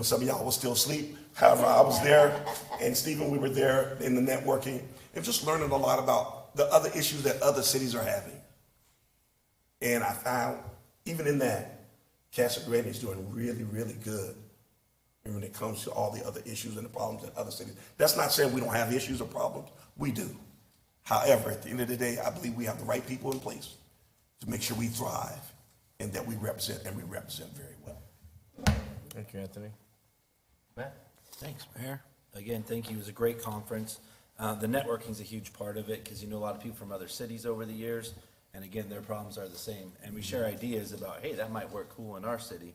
Some of y'all was still asleep. However, I was there, and Stephen, we were there in the networking, and just learning a lot about the other issues that other cities are having. And I found, even in that, Casa Grande is doing really, really good when it comes to all the other issues and the problems in other cities. That's not saying we don't have issues or problems. We do. However, at the end of the day, I believe we have the right people in place to make sure we thrive and that we represent, and we represent very well. Thank you, Anthony. Matt? Thanks, Mayor. Again, thank you. It was a great conference. The networking's a huge part of it because you know a lot of people from other cities over the years. And again, their problems are the same. And we share ideas about, hey, that might work cool in our city.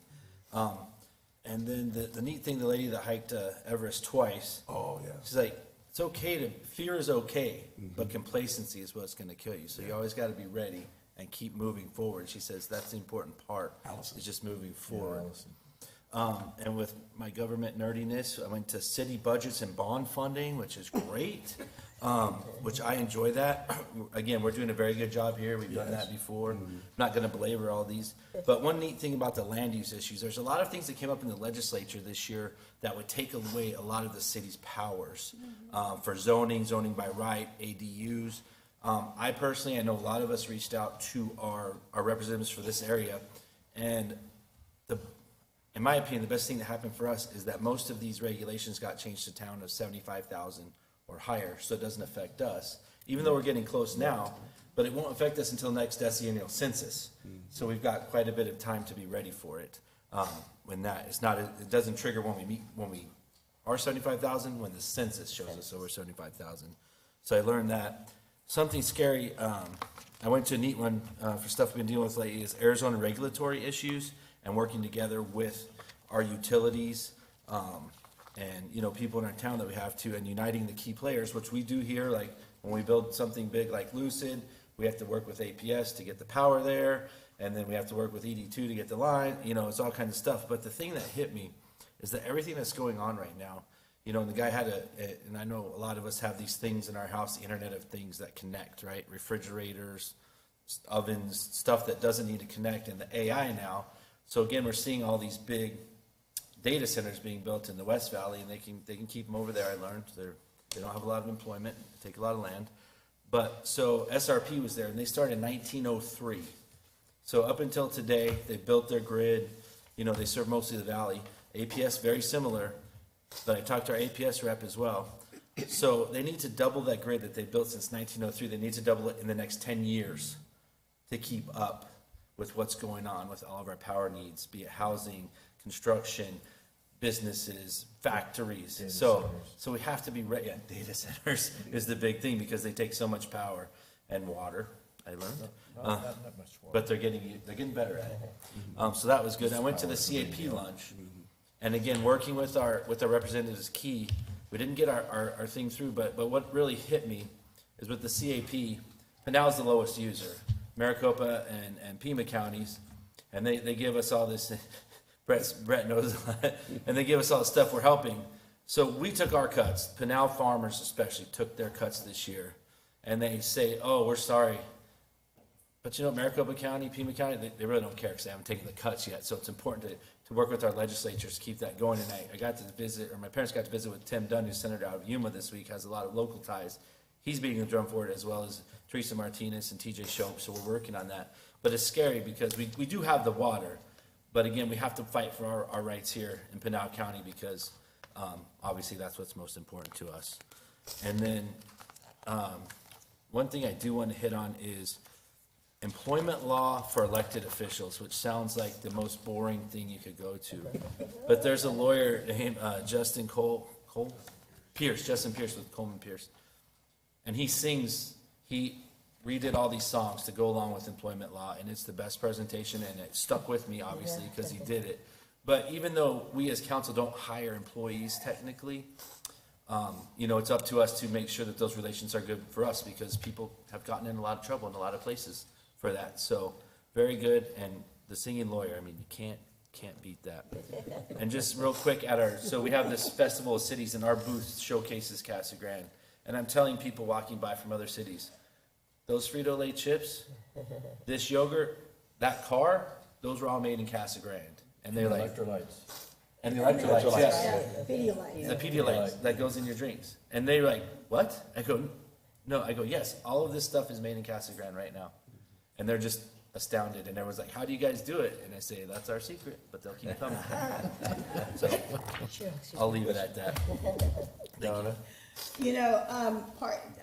And then the neat thing, the lady that hiked Everest twice. Oh, yeah. She's like, it's okay fear is okay, but complacency is what's going to kill you. So you always got to be ready and keep moving forward. She says that's the important part, is just moving forward. And with my government nerdiness, I went to city budgets and bond funding, which is great, which I enjoy that. Again, we're doing a very good job here. We've done that before. I'm not going to belabor all these. But one neat thing about the land use issues, there's a lot of things that came up in the legislature this year that would take away a lot of the city's powers for zoning by right, ADUs. I personally know a lot of us reached out to our representatives for this area, and in my opinion, the best thing that happened for us is that most of these regulations got changed to town of 75,000 or higher, so it doesn't affect us, even though we're getting close now, but it won't affect us until next decennial census. So we've got quite a bit of time to be ready for it. When that, it's not, it doesn't trigger when we are 75,000, when the census shows us over 75,000. So I learned that. Something scary, I went to a neat one for stuff we've been dealing with lately, is Arizona regulatory issues and working together with our utilities, and, you know, people in our town that we have to, and uniting the key players, which we do here, like when we build something big like Lucid, we have to work with APS to get the power there, and then we have to work with ED2 to get the line, you know, it's all kinds of stuff. But the thing that hit me is that everything that's going on right now, you know, and the guy had and I know a lot of us have these things in our house, the Internet of Things that connect, right? Refrigerators, ovens, stuff that doesn't need to connect, and the AI now. So again, we're seeing all these big data centers being built in the West Valley, and they can keep them over there. I learned they don't have a lot of employment, take a lot of land. But so SRP was there, and they started in 1903. So up until today, they built their grid. You know, they serve mostly the valley. APS very similar, but I talked to our APS rep as well. So they need to double that grid that they built since 1903. They need to double it in the next 10 years to keep up with what's going on with all of our power needs, be it housing, construction, businesses, factories. So we have to be ready. Yeah, data centers is the big thing because they take so much power and water. I learned, but they're getting better at it. So that was good. I went to the CAP lunch, and again, working with our representatives is key. We didn't get our thing through, but what really hit me is with the CAP, Pinal's the lowest user. Maricopa and Pima counties, and they give us all this. Brett knows a lot, and they give us all the stuff we're helping. So we took our cuts. Pinal farmers especially took their cuts this year, and they say, "Oh, we're sorry." But you know, Maricopa County, Pima County, they really don't care because they haven't taken the cuts yet. So it's important to work with our legislatures to keep that going. And I got to visit, or my parents got to visit with Tim Dunn, who's senator out of Yuma this week, has a lot of local ties. He's beating the drum for it, as well as Teresa Martinez and TJ Shope. So we're working on that. But it's scary because we do have the water. But again, we have to fight for our rights here in Pinal County because obviously that's what's most important to us. And then one thing I do want to hit on is employment law for elected officials, which sounds like the most boring thing you could go to. But there's a lawyer named Justin Justin Pierce with Coleman Pierce. And he redid all these songs to go along with employment law, and it's the best presentation, and it stuck with me, obviously, because he did it. But even though we as council don't hire employees technically, you know, it's up to us to make sure that those relations are good for us, because people have gotten in a lot of trouble in a lot of places for that. So very good. And the singing lawyer, I mean, you can't beat that. And just real quick so we have this Festival of Cities, and our booth showcases Casa Grande. And I'm telling people walking by from other cities, those Frito-Lay chips, this yogurt, that car, those were all made in Casa Grande. And they're like, Electrolytes. and the electrolytes, yes. Pedialyte. The Pedialyte that goes in your drinks. And they're like, what? I go, yes, all of this stuff is made in Casa Grande right now. And they're just astounded. And everyone's like, how do you guys do it? And I say, that's our secret, but they'll keep coming. So I'll leave it at that. Donna? You know,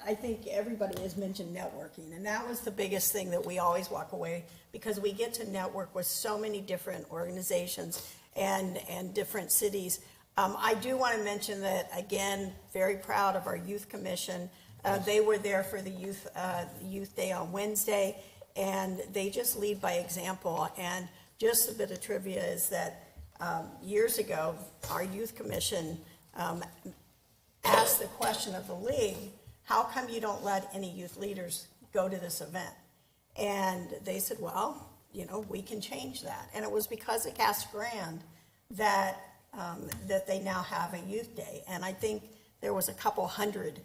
I think everybody has mentioned networking, and that was the biggest thing that we always walk away, because we get to network with so many different organizations and different cities. I do want to mention that, again, very proud of our youth commission. They were there for the youth day on Wednesday, and they just lead by example. And just a bit of trivia is that years ago, our youth commission asked the question of the league, how come you don't let any youth leaders go to this event? And they said, well, you know, we can change that. And it was because of Casa Grande that they now have a youth day. And I think there was a couple hundred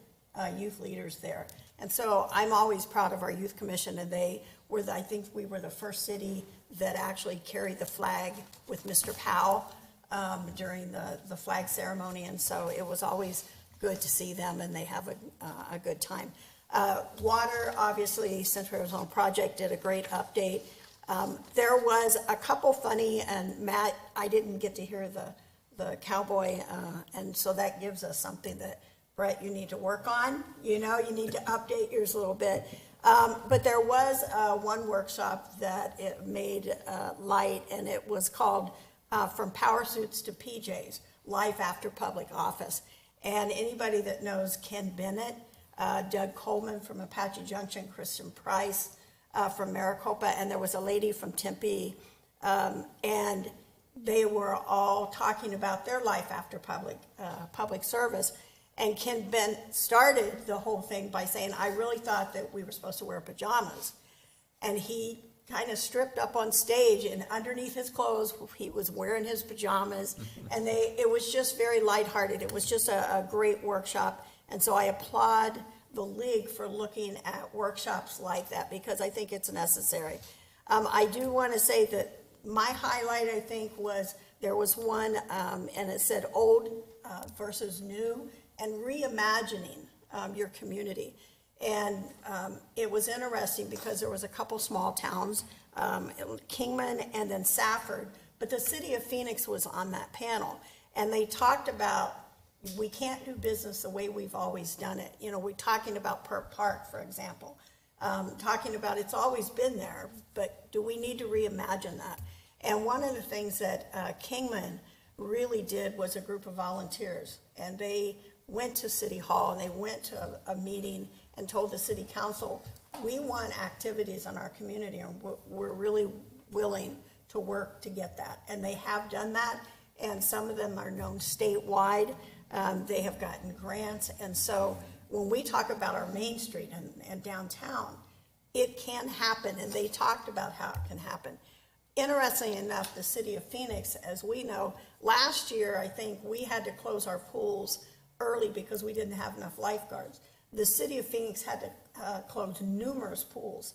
youth leaders there. And so I'm always proud of our youth commission, and I think we were the first city that actually carried the flag with Mr. Powell during the flag ceremony. And so it was always good to see them, and they have a good time. Water, obviously, Central Arizona Project did a great update. There was a couple funny, and Matt, I didn't get to hear the cowboy, and so that gives us something that, Brett, you need to work on. You know, you need to update yours a little bit. But there was one workshop that it made light, and it was called from power suits to PJs, life after public office. And anybody that knows Ken Bennett, Doug Coleman from Apache Junction, Kristen Price from Maricopa, and there was a lady from Tempe, and they were all talking about their life after public service. And Ken Bennett started the whole thing by saying, I really thought that we were supposed to wear pajamas. And he kind of stripped up on stage, and underneath his clothes, he was wearing his pajamas. And it was just very lighthearted. It was just a great workshop. And so I applaud the league for looking at workshops like that, because I think it's necessary. I do want to say that my highlight, I think, was there was one, and it said old versus new, and reimagining your community. And it was interesting because there was a couple small towns, Kingman and then Safford, but the city of Phoenix was on that panel. And they talked about, we can't do business the way we've always done it. You know, we're talking about Perk Park, for example, talking about it's always been there, but do we need to reimagine that? And one of the things that Kingman really did was a group of volunteers, and they went to City Hall and they went to a meeting and told the city council, we want activities in our community, and we're really willing to work to get that. And they have done that, and some of them are known statewide. They have gotten grants. And so when we talk about our Main Street and downtown, it can happen, and they talked about how it can happen. Interestingly enough, the city of Phoenix, as we know, last year, I think we had to close our pools early because we didn't have enough lifeguards. The city of Phoenix had to close numerous pools,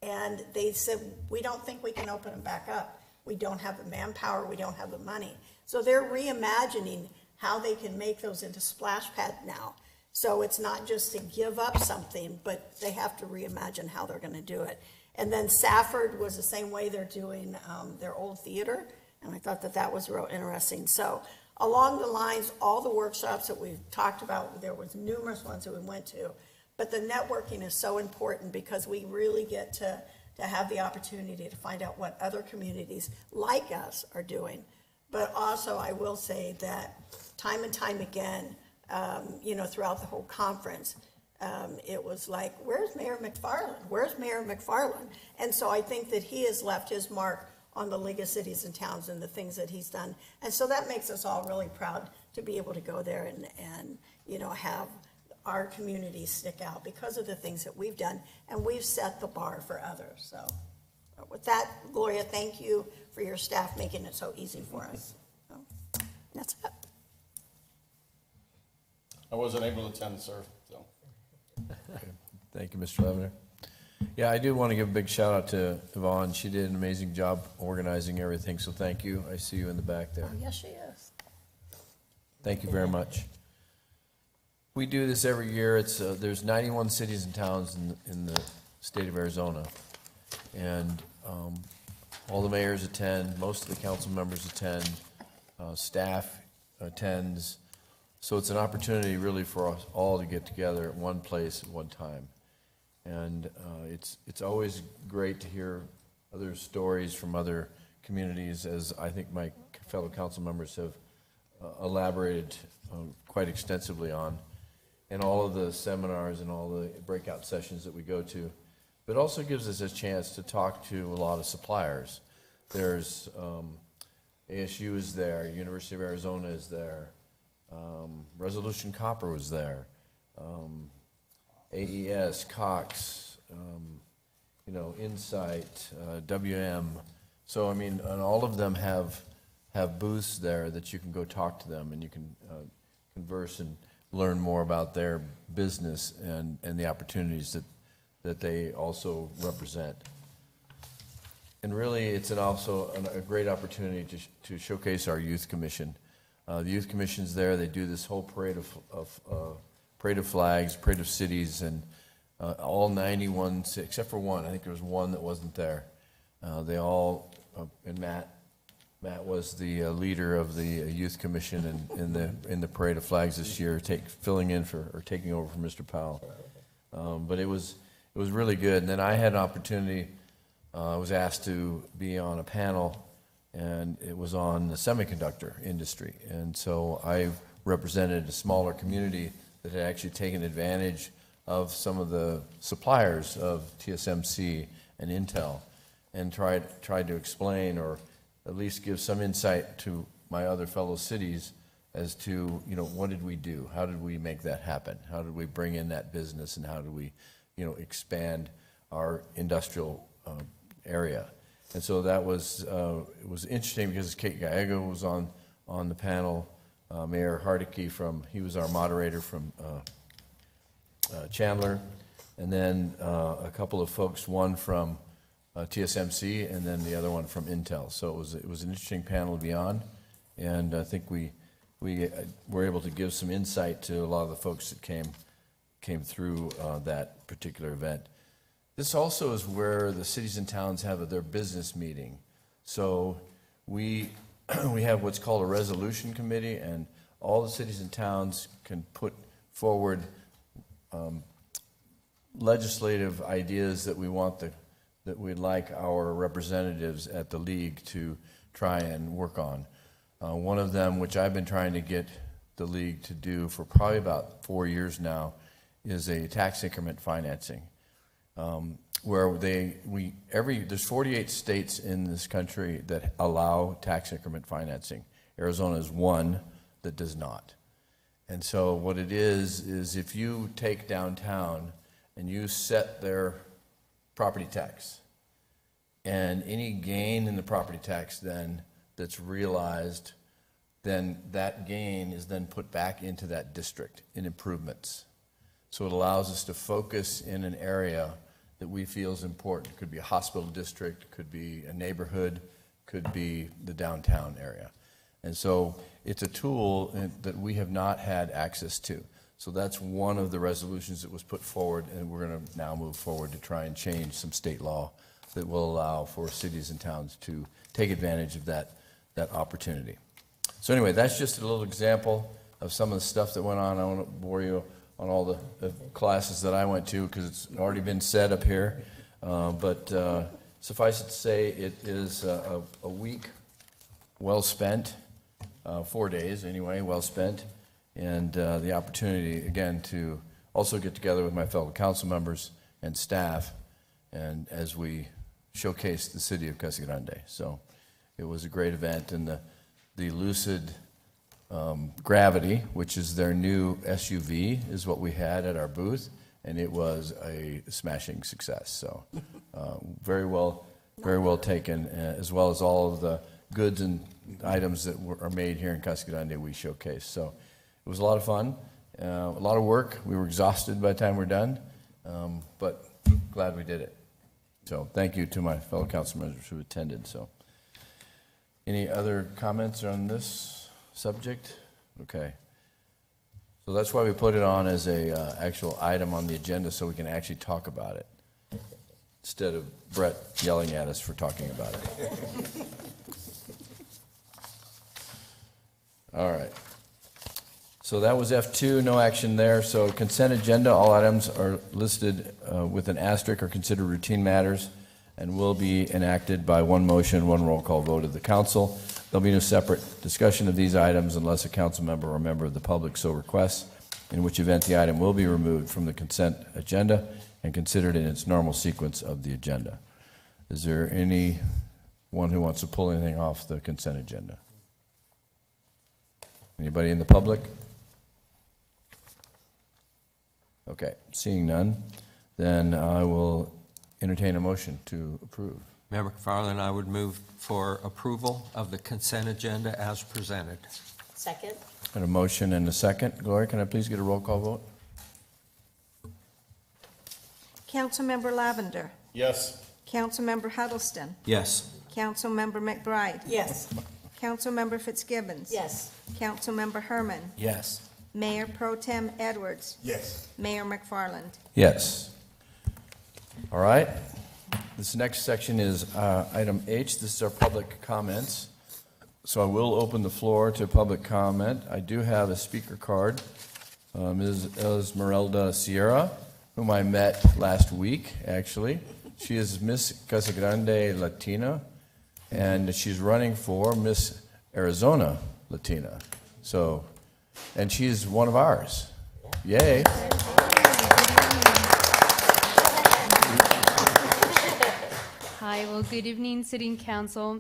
and they said, we don't think we can open them back up. We don't have the manpower, we don't have the money. So they're reimagining how they can make those into splash pad now. So it's not just to give up something, but they have to reimagine how they're gonna do it. And then Safford was the same way. They're doing their old theater, and I thought that that was real interesting. So along the lines, all the workshops that we've talked about, there was numerous ones that we went to, but the networking is so important because we really get to have the opportunity to find out what other communities like us are doing. But also, I will say that time and time again, you know, throughout the whole conference, it was like, where's Mayor McFarland? Where's Mayor McFarland? And so I think that he has left his mark on the League of Cities and Towns and the things that he's done. And so that makes us all really proud to be able to go there and you know, have our community stick out because of the things that we've done, and we've set the bar for others. So with that, Gloria, thank you for your staff making it so easy for us. So that's it. I wasn't able to attend, sir, so. Thank you, Mr. Levener. Yeah, I do want to give a big shout out to Yvonne. She did an amazing job organizing everything, so thank you. I see you in the back there. Oh, yes, she is. Thank you very much. We do this every year. It's there's 91 cities and towns in the state of Arizona, and all the mayors attend. Most of the council members attend. Staff attends. So it's an opportunity really for us all to get together at one place at one time. And it's always great to hear other stories from other communities, as I think my fellow council members have elaborated quite extensively on, and all of the seminars and all the breakout sessions that we go to. But it also gives us a chance to talk to a lot of suppliers. There's ASU is there, University of Arizona is there, Resolution Copper was there, AES, Cox, you know, Insight, WM. So, I mean, and all of them have booths there that you can go talk to them, and you can converse and learn more about their business and the opportunities that they also represent. And really, it's also a great opportunity to showcase our youth commission. The youth commission's there. They do this whole parade of flags, parade of cities, and all 91, except for one. I think there was one that wasn't there. They all, and Matt was the leader of the youth commission in the parade of flags this year, taking over for Mr. Powell. But it was really good. And then I had an opportunity. I was asked to be on a panel and it was on the semiconductor industry. And so I represented a smaller community that had actually taken advantage of some of the suppliers of TSMC and Intel, and tried to explain, or at least give some insight to my other fellow cities as to, what did we do? How did we make that happen? How did we bring in that business, and how did we, expand our industrial area? And so that was, it was interesting because Kate Gallego was on the panel, Mayor Hardicke he was our moderator from Chandler, and then a couple of folks, one from TSMC and then the other one from Intel. So it was an interesting panel to be on, and I think we were able to give some insight to a lot of the folks that came through that particular event. This also is where the cities and towns have their business meeting. So we have what's called a resolution committee, and all the cities and towns can put forward legislative ideas that we'd like our representatives at the league to try and work on. One of them, which I've been trying to get the league to do for probably about 4 years now, is a tax increment financing, where there's 48 states in this country that allow tax increment financing. Arizona is one that does not. And so what it is if you take downtown and you set their property tax, and any gain in the property tax then that's realized, then that gain is then put back into that district in improvements. So it allows us to focus in an area that we feel is important. It could be a hospital district, could be a neighborhood, could be the downtown area. And so it's a tool that we have not had access to. So that's one of the resolutions that was put forward, and we're going to now move forward to try and change some state law that will allow for cities and towns to take advantage of that opportunity. So anyway, that's just a little example of some of the stuff that went on. I won't bore you on all the classes that I went to because it's already been said up here. But suffice it to say, it is a week well spent, 4 days anyway, well spent, and the opportunity, again, to also get together with my fellow council members and staff, and as we showcase the city of Casa Grande. So it was a great event, and the Lucid Gravity, which is their new SUV, is what we had at our booth, and it was a smashing success. So very well taken, as well as all of the goods and items that are made here in Casa Grande we showcased. So it was a lot of fun, a lot of work. We were exhausted by the time we're done, but glad we did it. So thank you to my fellow council members who attended. So any other comments on this subject? Okay. So that's why we put it on as a actual item on the agenda, so we can actually talk about it instead of Brett yelling at us for talking about it. All right. So that was F2, no action there. So consent agenda, all items are listed with an asterisk, are considered routine matters and will be enacted by one motion, one roll call vote of the council. There'll be no separate discussion of these items unless a council member or member of the public so requests, in which event the item will be removed from the consent agenda and considered in its normal sequence of the agenda. Is there anyone who wants to pull anything off the consent agenda? Anybody in the public? Okay, seeing none, then I will entertain a motion to approve. Member McFarland, I would move for approval of the consent agenda as presented. Second? And a motion and a second. Gloria, can I please get a roll call vote? Councilmember Lavender. Yes. Councilmember Huddleston. Yes. Councilmember McBride. Yes. Councilmember Fitzgibbons. Yes. Councilmember Herman. Yes. Mayor Pro Tem Edwards. Yes. Mayor McFarland. Yes. All right. This next section is item H. This is our public comments. So I will open the floor to public comment. I do have a speaker card. Ms. Esmeralda Sierra, whom I met last week, actually. She is Miss Casa Grande Latina, and she's running for Miss Arizona Latina. So, and she's one of ours. Yay. Hi, well, good evening, Sitting Council.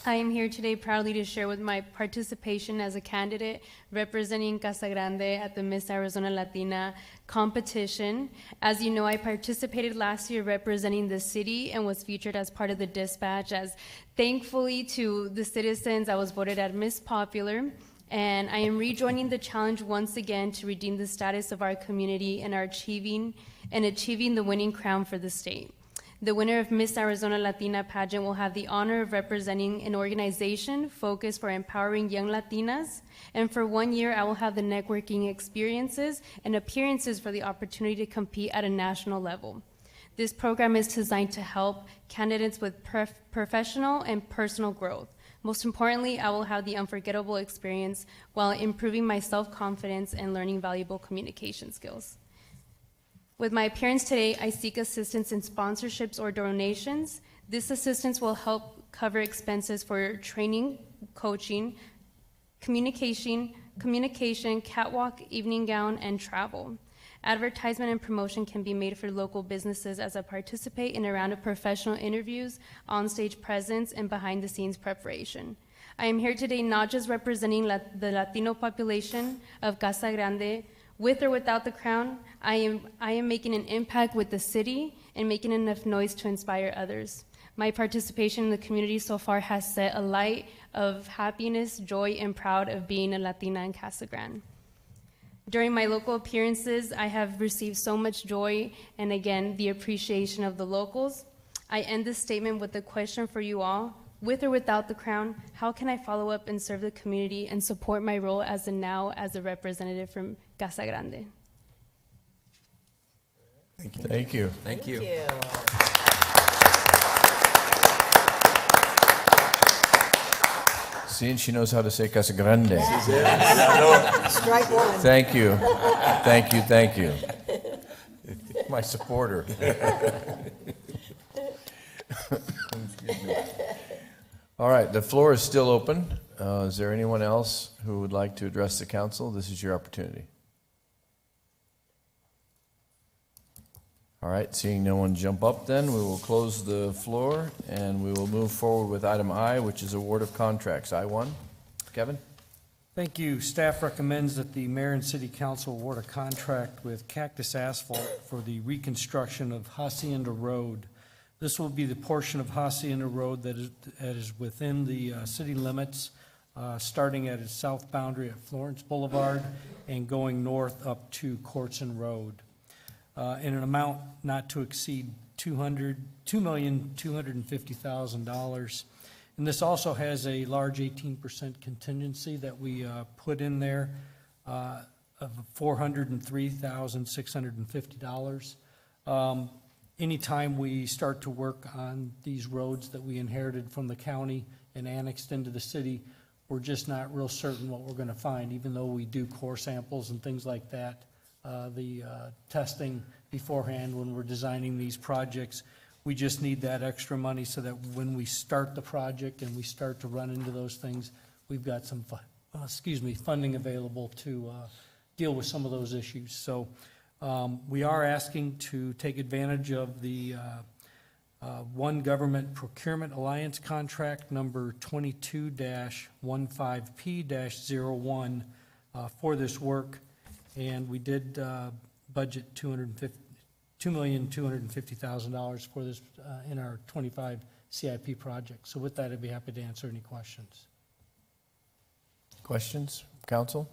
I am here today proudly to share with my participation as a candidate representing Casa Grande at the Miss Arizona Latina competition. As you know, I participated last year representing the city and was featured as part of the dispatch. As thankfully to the citizens, I was voted as Miss Popular. And I am rejoining the challenge once again to redeem the status of our community and achieving the winning crown for the state. The winner of Miss Arizona Latina pageant will have the honor of representing an organization focused for empowering young Latinas. And for 1 year, I will have the networking experiences and appearances for the opportunity to compete at a national level. This program is designed to help candidates with professional and personal growth. Most importantly, I will have the unforgettable experience while improving my self-confidence and learning valuable communication skills. With my appearance today, I seek assistance in sponsorships or donations. This assistance will help cover expenses for training, coaching, communication, catwalk, evening gown, and travel. Advertisement and promotion can be made for local businesses as I participate in a round of professional interviews, onstage presence, and behind-the-scenes preparation. I am here today not just representing the Latino population of Casa Grande. With or without the crown, I am making an impact with the city and making enough noise to inspire others. My participation in the community so far has set a light of happiness, joy, and proud of being a Latina in Casa Grande. During my local appearances, I have received so much joy and, again, the appreciation of the locals. I end this statement with a question for you all. With or without the crown, how can I follow up and serve the community and support my role as a representative from Casa Grande? Thank you. Thank you. See, and she knows how to say Casa Grande. Strike one. Thank you. Thank you, thank you. My supporter. Excuse me. All right, the floor is still open. Is there anyone else who would like to address the council? This is your opportunity. All right, seeing no one jump up then, we will close the floor and we will move forward with item I, which is award of contracts. I-1. Kevin? Thank you. Staff recommends that the mayor and city council award a contract with Cactus Asphalt for the reconstruction of Hacienda Road. This will be the portion of Hacienda Road that is within the city limits, starting at its south boundary at Florence Boulevard and going north up to Courtson Road, in an amount not to exceed $2,250,000. And this also has a large 18% contingency that we put in there of $403,650. Anytime we start to work on these roads that we inherited from the county and annexed into the city, we're just not real certain what we're going to find, even though we do core samples and things like that. The testing beforehand when we're designing these projects, we just need that extra money so that when we start the project and we start to run into those things, we've got some funding available to deal with some of those issues. So we are asking to take advantage of the One Government Procurement Alliance contract number 22-15P-01 for this work. And we did budget $2,250,000 for this in our 25 CIP project. So with that, I'd be happy to answer any questions. Questions, council?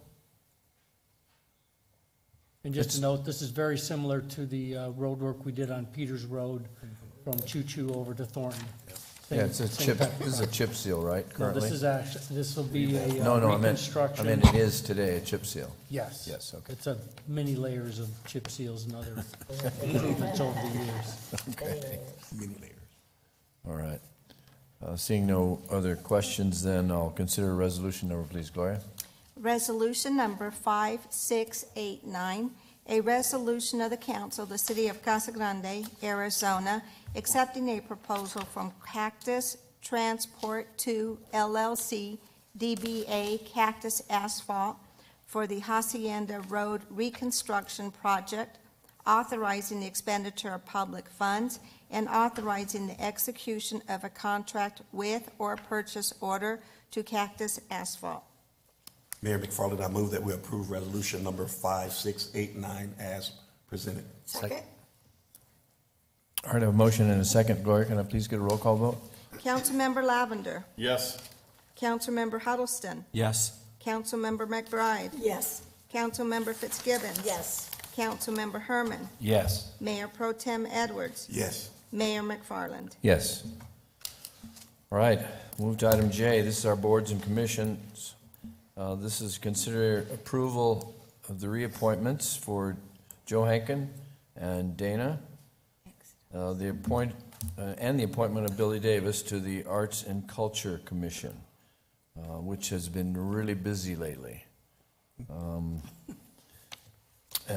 And just to note, this is very similar to the road work we did on Peters Road from Choo Choo over to Thornton. Yeah, it's a Same chip, type of this is a chip seal, right, No, currently? this is actually, this will be a No, I meant reconstruction. it is today, a chip seal. Yes. Yes, okay. It's a many layers of chip seals and other improvements over the years. Okay. All right. Seeing no other questions, then I'll consider a resolution number, please, Gloria. Resolution number 5689, a resolution of the council of the city of Casa Grande, Arizona, accepting a proposal from Cactus Transport 2 LLC, DBA Cactus Asphalt, for the Hacienda Road Reconstruction Project, authorizing the expenditure of public funds, and authorizing the execution of a contract with or purchase order to Cactus Asphalt. Mayor McFarland, I move that we approve resolution number 5689 as presented. Second? All right, I have a motion and a second. Gloria, can I please get a roll call vote? Councilmember Lavender, Yes. Councilmember Huddleston, Yes. Councilmember McBride, Yes. Councilmember Fitzgibbons. Yes. Councilmember Herman, Yes. Mayor Pro Tem Edwards, Yes. Mayor McFarland. Yes. All right, move to item J. This is our boards and commissions. This is consider approval of the reappointments for Joe Hankin and Dana. The appointment of Billy Davis to the Arts and Culture Commission, which has been really busy lately. And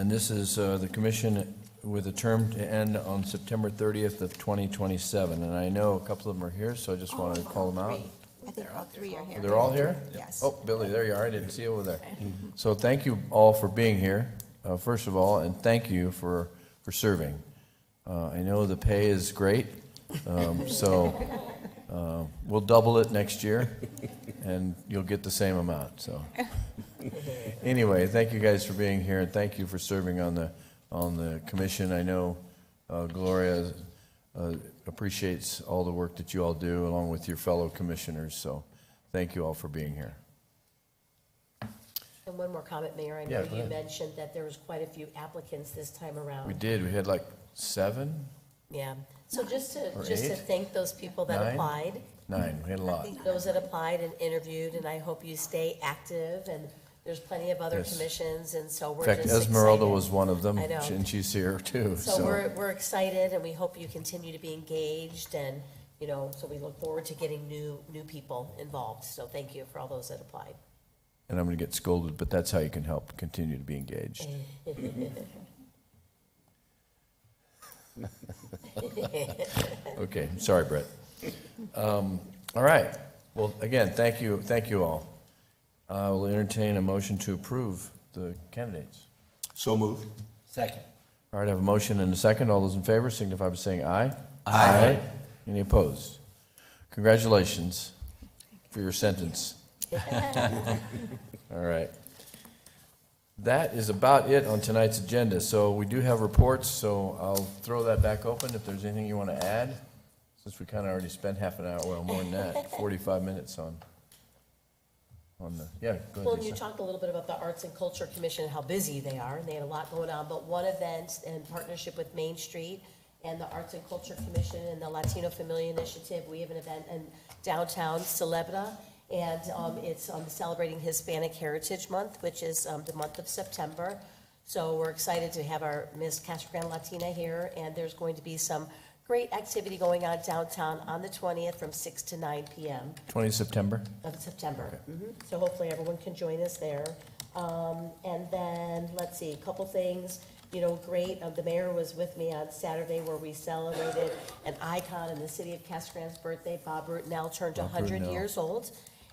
this is the commission with a term to end on September 30th of 2027. And I know a couple of them are here, so I just wanted to call them out. I think all three are here. They're all here? Yes. Oh, Billy, there you are. I didn't see you over there. So thank you all for being here, first of all, and thank you for serving. I know the pay is great, so we'll double it next year, and you'll get the same amount, so. Anyway, thank you guys for being here, and thank you for serving on the commission. I know Gloria appreciates all the work that you all do, along with your fellow commissioners, so thank you all for being here. And one more comment, Mayor. I Yeah, know go you ahead. mentioned that there was quite a few applicants this time around. We did, we had like 7, Yeah. So just to Or 8? thank those people that 9? applied, 9, we had a lot. those that applied and interviewed, and I hope you stay active, and there's plenty of other Yes. commissions, and so In we're fact, just Esmeralda excited. was one of them, I know. and she's here too, So we're excited, and we hope you continue to be engaged, and, so we look forward to getting new people involved. So thank you for all those that applied. And I'm going to get scolded, but that's how you can help continue to be engaged. Okay, sorry, Brett. All right. Well, again, thank you all. I will entertain a motion to approve the candidates. So moved. Second. All right, I have a motion and a second. All those in favor signify by saying aye. Aye. Any opposed? Congratulations for your sentence. All right. That is about it on tonight's agenda. So we do have reports, so I'll throw that back open if there's anything you want to add, since we kind of already spent half an hour, well, more than that, 45 minutes on the, yeah, go Well, ahead, you Lisa. talked a little bit about the Arts and Culture Commission, how busy they are, and they had a lot going on. But one event in partnership with Main Street and the Arts and Culture Commission and the Latino Familia Initiative, we have an event in downtown Celebra, and it's celebrating Hispanic Heritage Month, which is the month of September. So we're excited to have our Miss Casa Grande Latina here, and there's going to be some great activity going on downtown on the 20th from 6 to 9 p.m. 20th September? of September. So hopefully everyone can join us there. And then, let's see, a couple things, great. The mayor was with me on Saturday where we celebrated an icon in the city of Casa Grande's birthday. Bob Rutanell turned Bob 100 Rutanell. years old.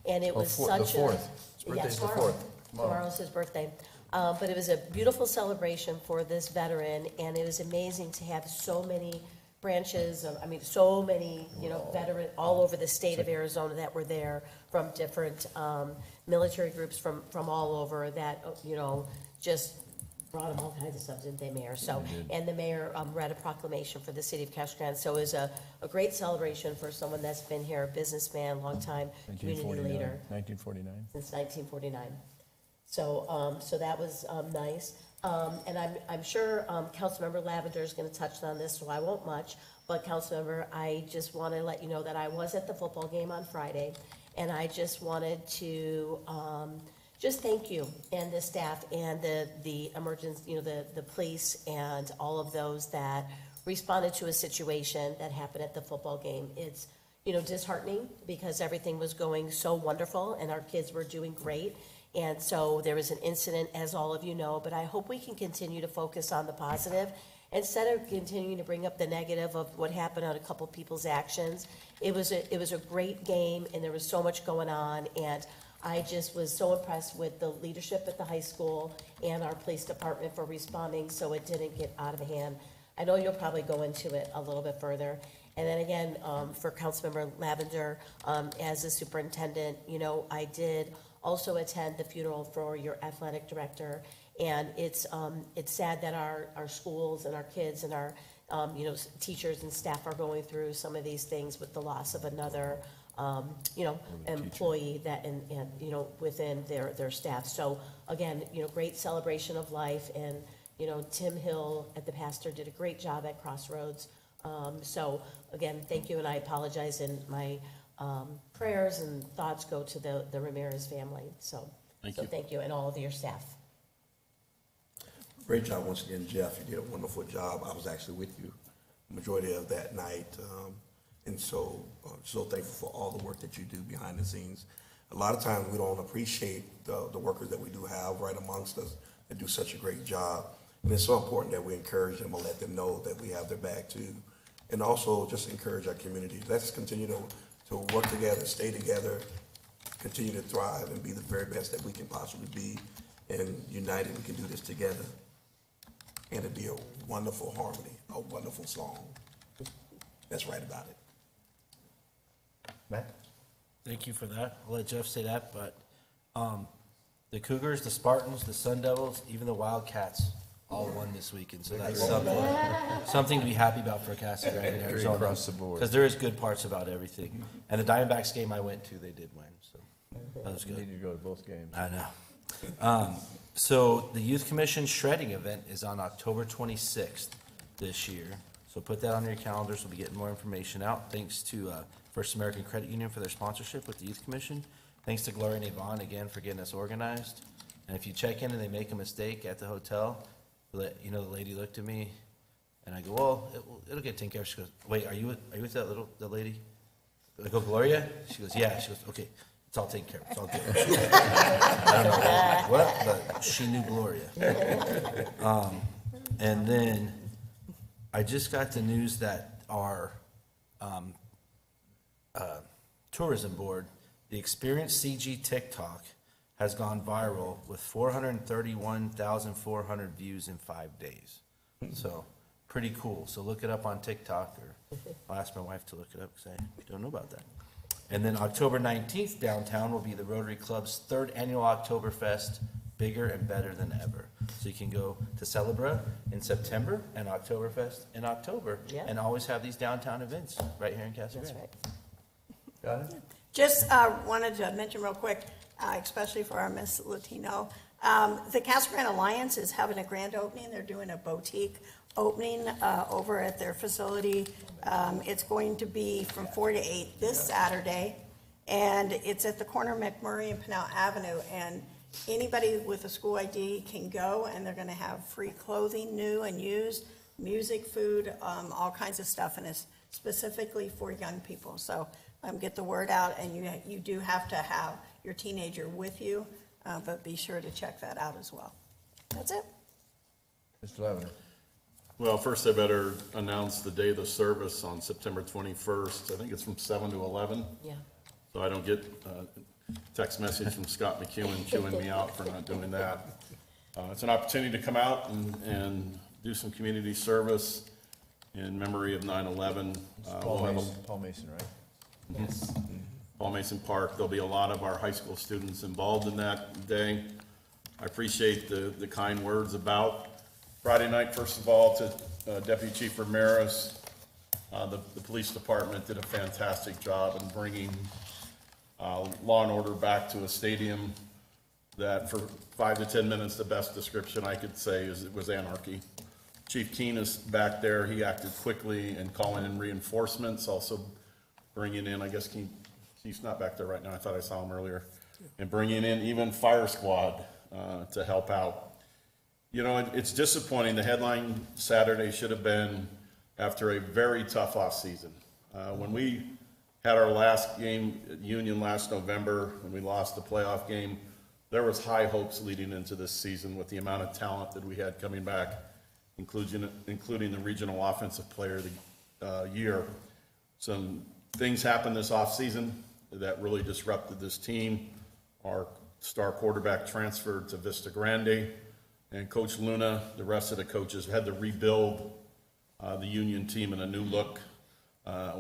And it Oh, was the such a... 4th. His Yeah, birthday's the tomorrow. 4th. Tomorrow's his birthday. But it was a beautiful celebration for this veteran, and it was amazing to have so many branches of, so many, veteran all over the state of Arizona that were there from different military groups from all over that, just brought them all kinds of stuff, didn't they, Mayor? So, and the mayor read a proclamation for the city of Casa Grande. So it was a great celebration for someone that's been here, a businessman, longtime community 1949. leader 1949. since 1949. So that was nice. And I'm sure Councilmember Lavender is going to touch on this, so I won't much. But Councilmember, I just want to let you know that I was at the football game on Friday, and I just wanted to just thank you and the staff and the emergency, the police and all of those that responded to a situation that happened at the football game. It's disheartening because everything was going so wonderful and our kids were doing great. And so there was an incident, as all of you know, but I hope we can continue to focus on the positive instead of continuing to bring up the negative of what happened on a couple people's actions, it was a great game, and there was so much going on, and I just was so impressed with the leadership at the high school and our police department for responding so it didn't get out of hand. I know you'll probably go into it a little bit further. And then again, for Councilmember Lavender, as a superintendent, you know, I did also attend the funeral for your athletic director. And it's sad that our schools and our kids and our, you know, teachers and staff are going through some of these things with the loss of another, you know, employee that, and, you know, within their staff. So again, you know, great celebration of life, and, you know, Tim Hill, the pastor, did a great job at Crossroads. So again, thank you, and I apologize, and my prayers and thoughts go to the Ramirez family. So thank you, and all of your staff. Great job once again, Jeff. You did a wonderful job. I was actually with you the majority of that night. And so thankful for all the work that you do behind the scenes. A lot of times we don't appreciate the workers that we do have right amongst us that do such a great job. And it's so important that we encourage them and let them know that we have their back too. And also just encourage our community. Let's continue to work together, stay together, continue to thrive, and be the very best that we can possibly be. And united, we can do this together. And it'd be a wonderful harmony, a wonderful song. That's right about it. Matt? Thank you for that. I'll let Jeff say that, but the Cougars, the Spartans, the Sun Devils, even the Wildcats all won this weekend. So that's something to be happy about for Casa Grande in Arizona. Across the board. Because there is good parts about everything. And the Diamondbacks game I went to, they did win. So that was You good. need to go to both games. I know. So the Youth Commission shredding event is on October 26th this year. So put that on your calendars. We'll be getting more information out. Thanks to First American Credit Union for their sponsorship with the Youth Commission. Thanks to Gloria and Yvonne again for getting us organized. And if you check in and they make a mistake at the hotel, you know, the lady looked at me and I go, well, it'll get taken care of. She goes, wait, are you with that lady? I go, Gloria? She goes, yeah. She goes, okay. It's all taken care of. It's all good. I don't know what, but she knew Gloria. And then I just got the news that our tourism board, the Experience CG TikTok, has gone viral with 431,400 views in 5 days. So pretty cool. So look it up on TikTok, or I'll ask my wife to look it up because I don't know about that. And then October 19th, downtown will be the Rotary Club's 3rd annual Oktoberfest, bigger and better than ever. So you can go to Celebra in September and Oktoberfest in October, Yeah. and always have these downtown events right here in Casa That's Grande. right. Got it? Just wanted to mention real quick, especially for our Miss Latino, the Casa Grande Alliance is having a grand opening. They're doing a boutique opening over at their facility. It's going to be from 4 to 8 this Saturday, and it's at the corner of McMurray and Pinal Avenue. And anybody with a school ID can go, and they're going to have free clothing, new and used, music, food, all kinds of stuff, and it's specifically for young people. So get the word out, and you do have to have your teenager with you, but be sure to check that out as well. That's it. Mr. Lavender? Well, first I better announce the day of the service on September 21st. I think it's from 7 to 11. Yeah. So I don't get a text message from Scott McEwen chewing me out for not doing that. It's an opportunity to come out and do some community service in memory of 9/11. We'll have Paul Mason, right? Yes. Paul Mason Park. There'll be a lot of our high school students involved in that day. I appreciate the kind words about Friday night, first of all, to Deputy Chief Ramirez. The police department did a fantastic job in bringing law and order back to a stadium that for 5 to 10 minutes, the best description I could say is it was anarchy. Chief Keene is back there. He acted quickly in calling in reinforcements, also bringing in, I guess Chief's not back there right now. I thought I saw him earlier. And bringing in even fire squad to help out. You know, it's disappointing. The headline Saturday should have been after a very tough offseason. When we had our last game at Union last November, when we lost the playoff game, there was high hopes leading into this season with the amount of talent that we had coming back. including the Regional Offensive Player of the Year. Some things happened this offseason that really disrupted this team. Our star quarterback transferred to Vista Grande, and Coach Luna, the rest of the coaches had to rebuild the Union team in a new look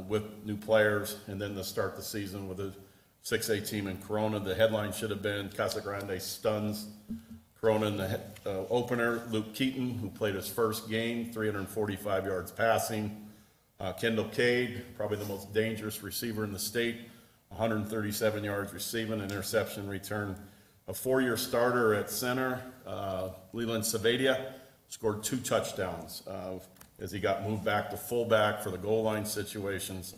with new players, and then to start the season with a 6A team in Corona. The headline should have been Casa Grande stuns Corona in the opener. Luke Keaton, who played his first game, 345 yards passing. Kendall Cade, probably the most dangerous receiver in the state, 137 yards receiving, an interception return. A 4-year starter at center, Leland Savadia, scored 2 touchdowns as he got moved back to fullback for the goal line situations.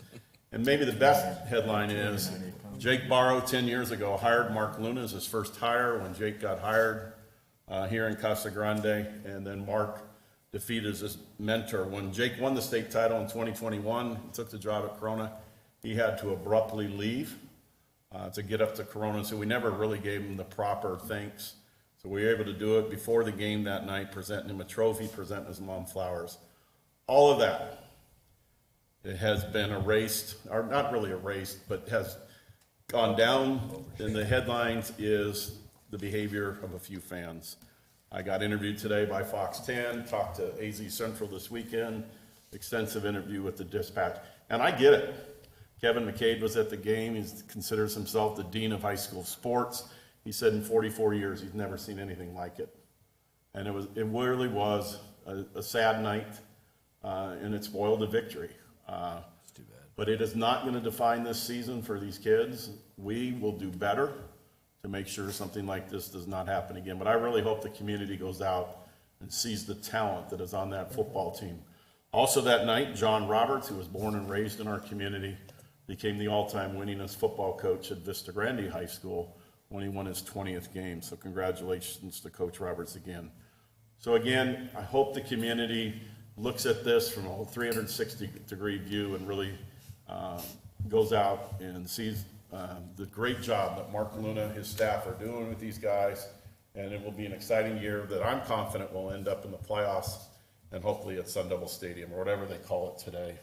And maybe the best headline is Jake Barrow, 10 years ago, hired Mark Luna as his first hire when Jake got hired here in Casa Grande, and then Mark defeated his mentor. When Jake won the state title in 2021, he took the job at Corona. He had to abruptly leave to get up to Corona, so we never really gave him the proper thanks. So we were able to do it before the game that night, presenting him a trophy, presenting his mom flowers. All of that, it has been erased, or not really erased, but has gone down in the headlines is the behavior of a few fans. I got interviewed today by Fox 10, talked to AZ Central this weekend, extensive interview with the Dispatch. And I get it. Kevin McCade was at the game. He considers himself the dean of high school sports. He said in 44 years he's never seen anything like it. And it really was a sad night, and it spoiled a victory. It's too bad. But it is not going to define this season for these kids. We will do better to make sure something like this does not happen again. But I really hope the community goes out and sees the talent that is on that football team. Also that night, John Roberts, who was born and raised in our community, became the all-time winningest football coach at Vista Grande High School when he won his 20th game. So congratulations to Coach Roberts again. So again, I hope the community looks at this from a 360-degree view and really goes out and sees the great job that Mark Luna and his staff are doing with these guys. And it will be an exciting year that I'm confident will end up in the playoffs and hopefully at Sun Devil Stadium or whatever they call it today.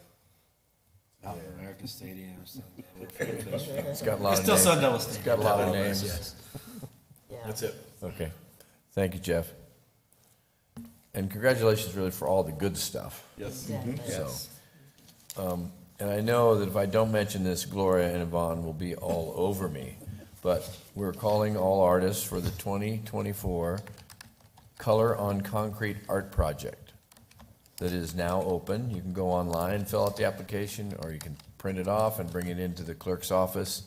Mountain America Stadium. It's got a lot of Still names. Sun Devil It's Stadium. got a lot of names. Yes. That's it. Okay. Thank you, Jeff. And congratulations really for all the good stuff. Yes. So, and I know that if I don't mention this, Gloria and Yvonne will be all over me. But we're calling all artists for the 2024 Color on Concrete Art Project that is now open. You can go online, fill out the application, or you can print it off and bring it into the clerk's office.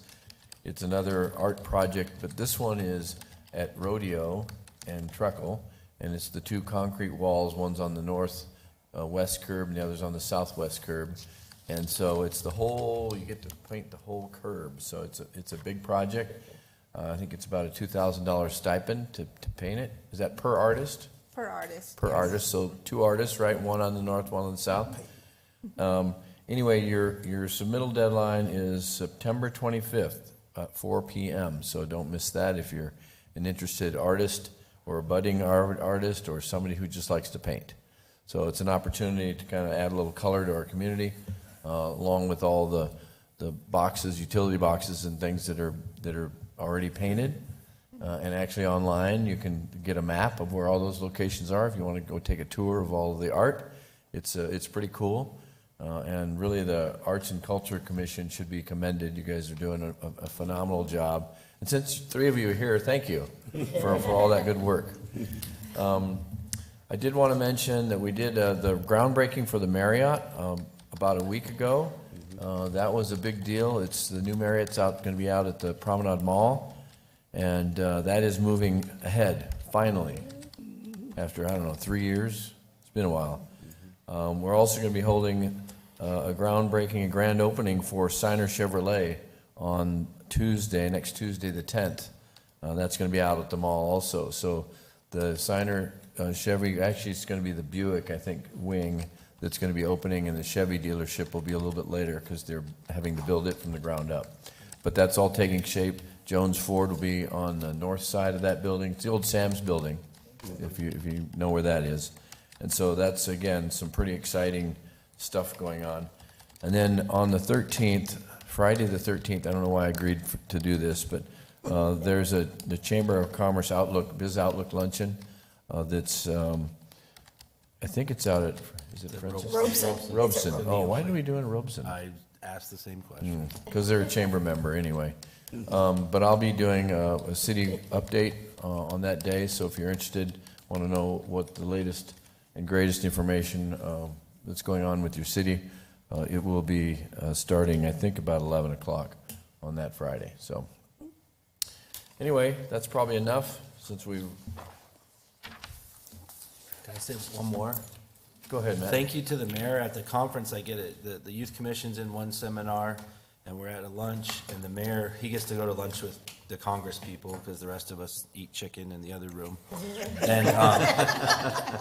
It's another art project, but this one is at Rodeo and Truckle, and it's the 2 concrete walls. One's on the north west curb and the other's on the southwest curb. And so it's the whole, you get to paint the whole curb. So it's a big project. I think it's about a $2,000 stipend to paint it. Is that per artist? Per artist. Per yes. artist, so 2 artists, right? One on the north, one on the south. Anyway, your submittal deadline is September 25th at 4 p.m., so don't miss that if you're an interested artist or a budding artist or somebody who just likes to paint. So it's an opportunity to kind of add a little color to our community, along with all the boxes, utility boxes and things that are already painted. And actually online, you can get a map of where all those locations are if you want to go take a tour of all of the art. It's pretty cool. And really the Arts and Culture Commission should be commended. You guys are doing a phenomenal job. And since 3 of you are here, thank you for all that good work. I did want to mention that we did the groundbreaking for the Marriott about a week ago. That was a big deal. It's the new Marriott's going to be out at the Promenade Mall. And that is moving ahead, finally, after, 3 years. It's been a while. We're also going to be holding a groundbreaking and grand opening for Signer Chevrolet on next Tuesday, the 10th. That's going to be out at the mall also. So the Signer Chevy, actually it's going to be the Buick, I think, wing that's going to be opening, and the Chevy dealership will be a little bit later because they're having to build it from the ground up. But that's all taking shape. Jones Ford will be on the north side of that building. It's the old Sam's building, if you know where that is. And so that's, again, some pretty exciting stuff going on. And then on the 13th, Friday the 13th, I don't know why I agreed to do this, but there's the Chamber of Commerce Outlook, Biz Outlook Luncheon that's, I think it's out at, is it Francis? Robeson. Robeson. Oh, why did we do it in Robeson? I asked the same question. Because they're a chamber member anyway. But I'll be doing a city update on that day, so if you're interested, want to know what the latest and greatest information that's going on with your city, it will be starting, I think, about 11 o'clock on that Friday. So anyway, that's probably enough since we've... Can I say one more? Go ahead, Matt. Thank you to the mayor. At the conference, I get it, the youth commission's in one seminar, and we're at a lunch, and the mayor, he gets to go to lunch with the Congress people, because the rest of us eat chicken in the other room. And,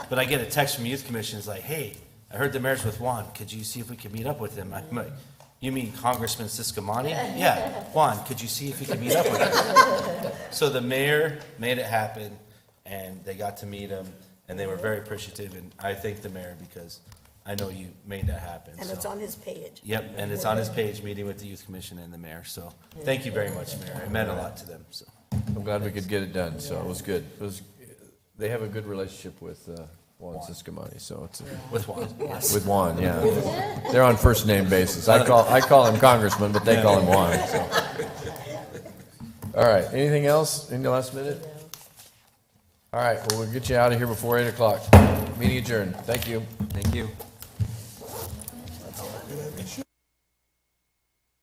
but I get a text from youth commission, it's like, hey, I heard the mayor's with Juan, could you see if we can meet up with him? I'm like, you mean Congressman Siscomani? Yeah, Juan, could you see if you can meet up with him? So the mayor made it happen, and they got to meet him, and they were very appreciative, and I thank the mayor because I know you made that happen. And so. it's on his page. Yep, and it's on his page, meeting with the youth commission and the mayor, so thank you very much, Mayor. It meant a lot to them, so. I'm glad we could get it done, so it was good. They have a good relationship with Juan Siscomani, so it's... With Juan, yes. With Juan, yeah. They're on first name basis. I call him Congressman, but they call him Juan, so. All right, anything else in the last minute? All right, well, we'll get you out of here before 8 o'clock. Meeting adjourned. Thank you. Thank you.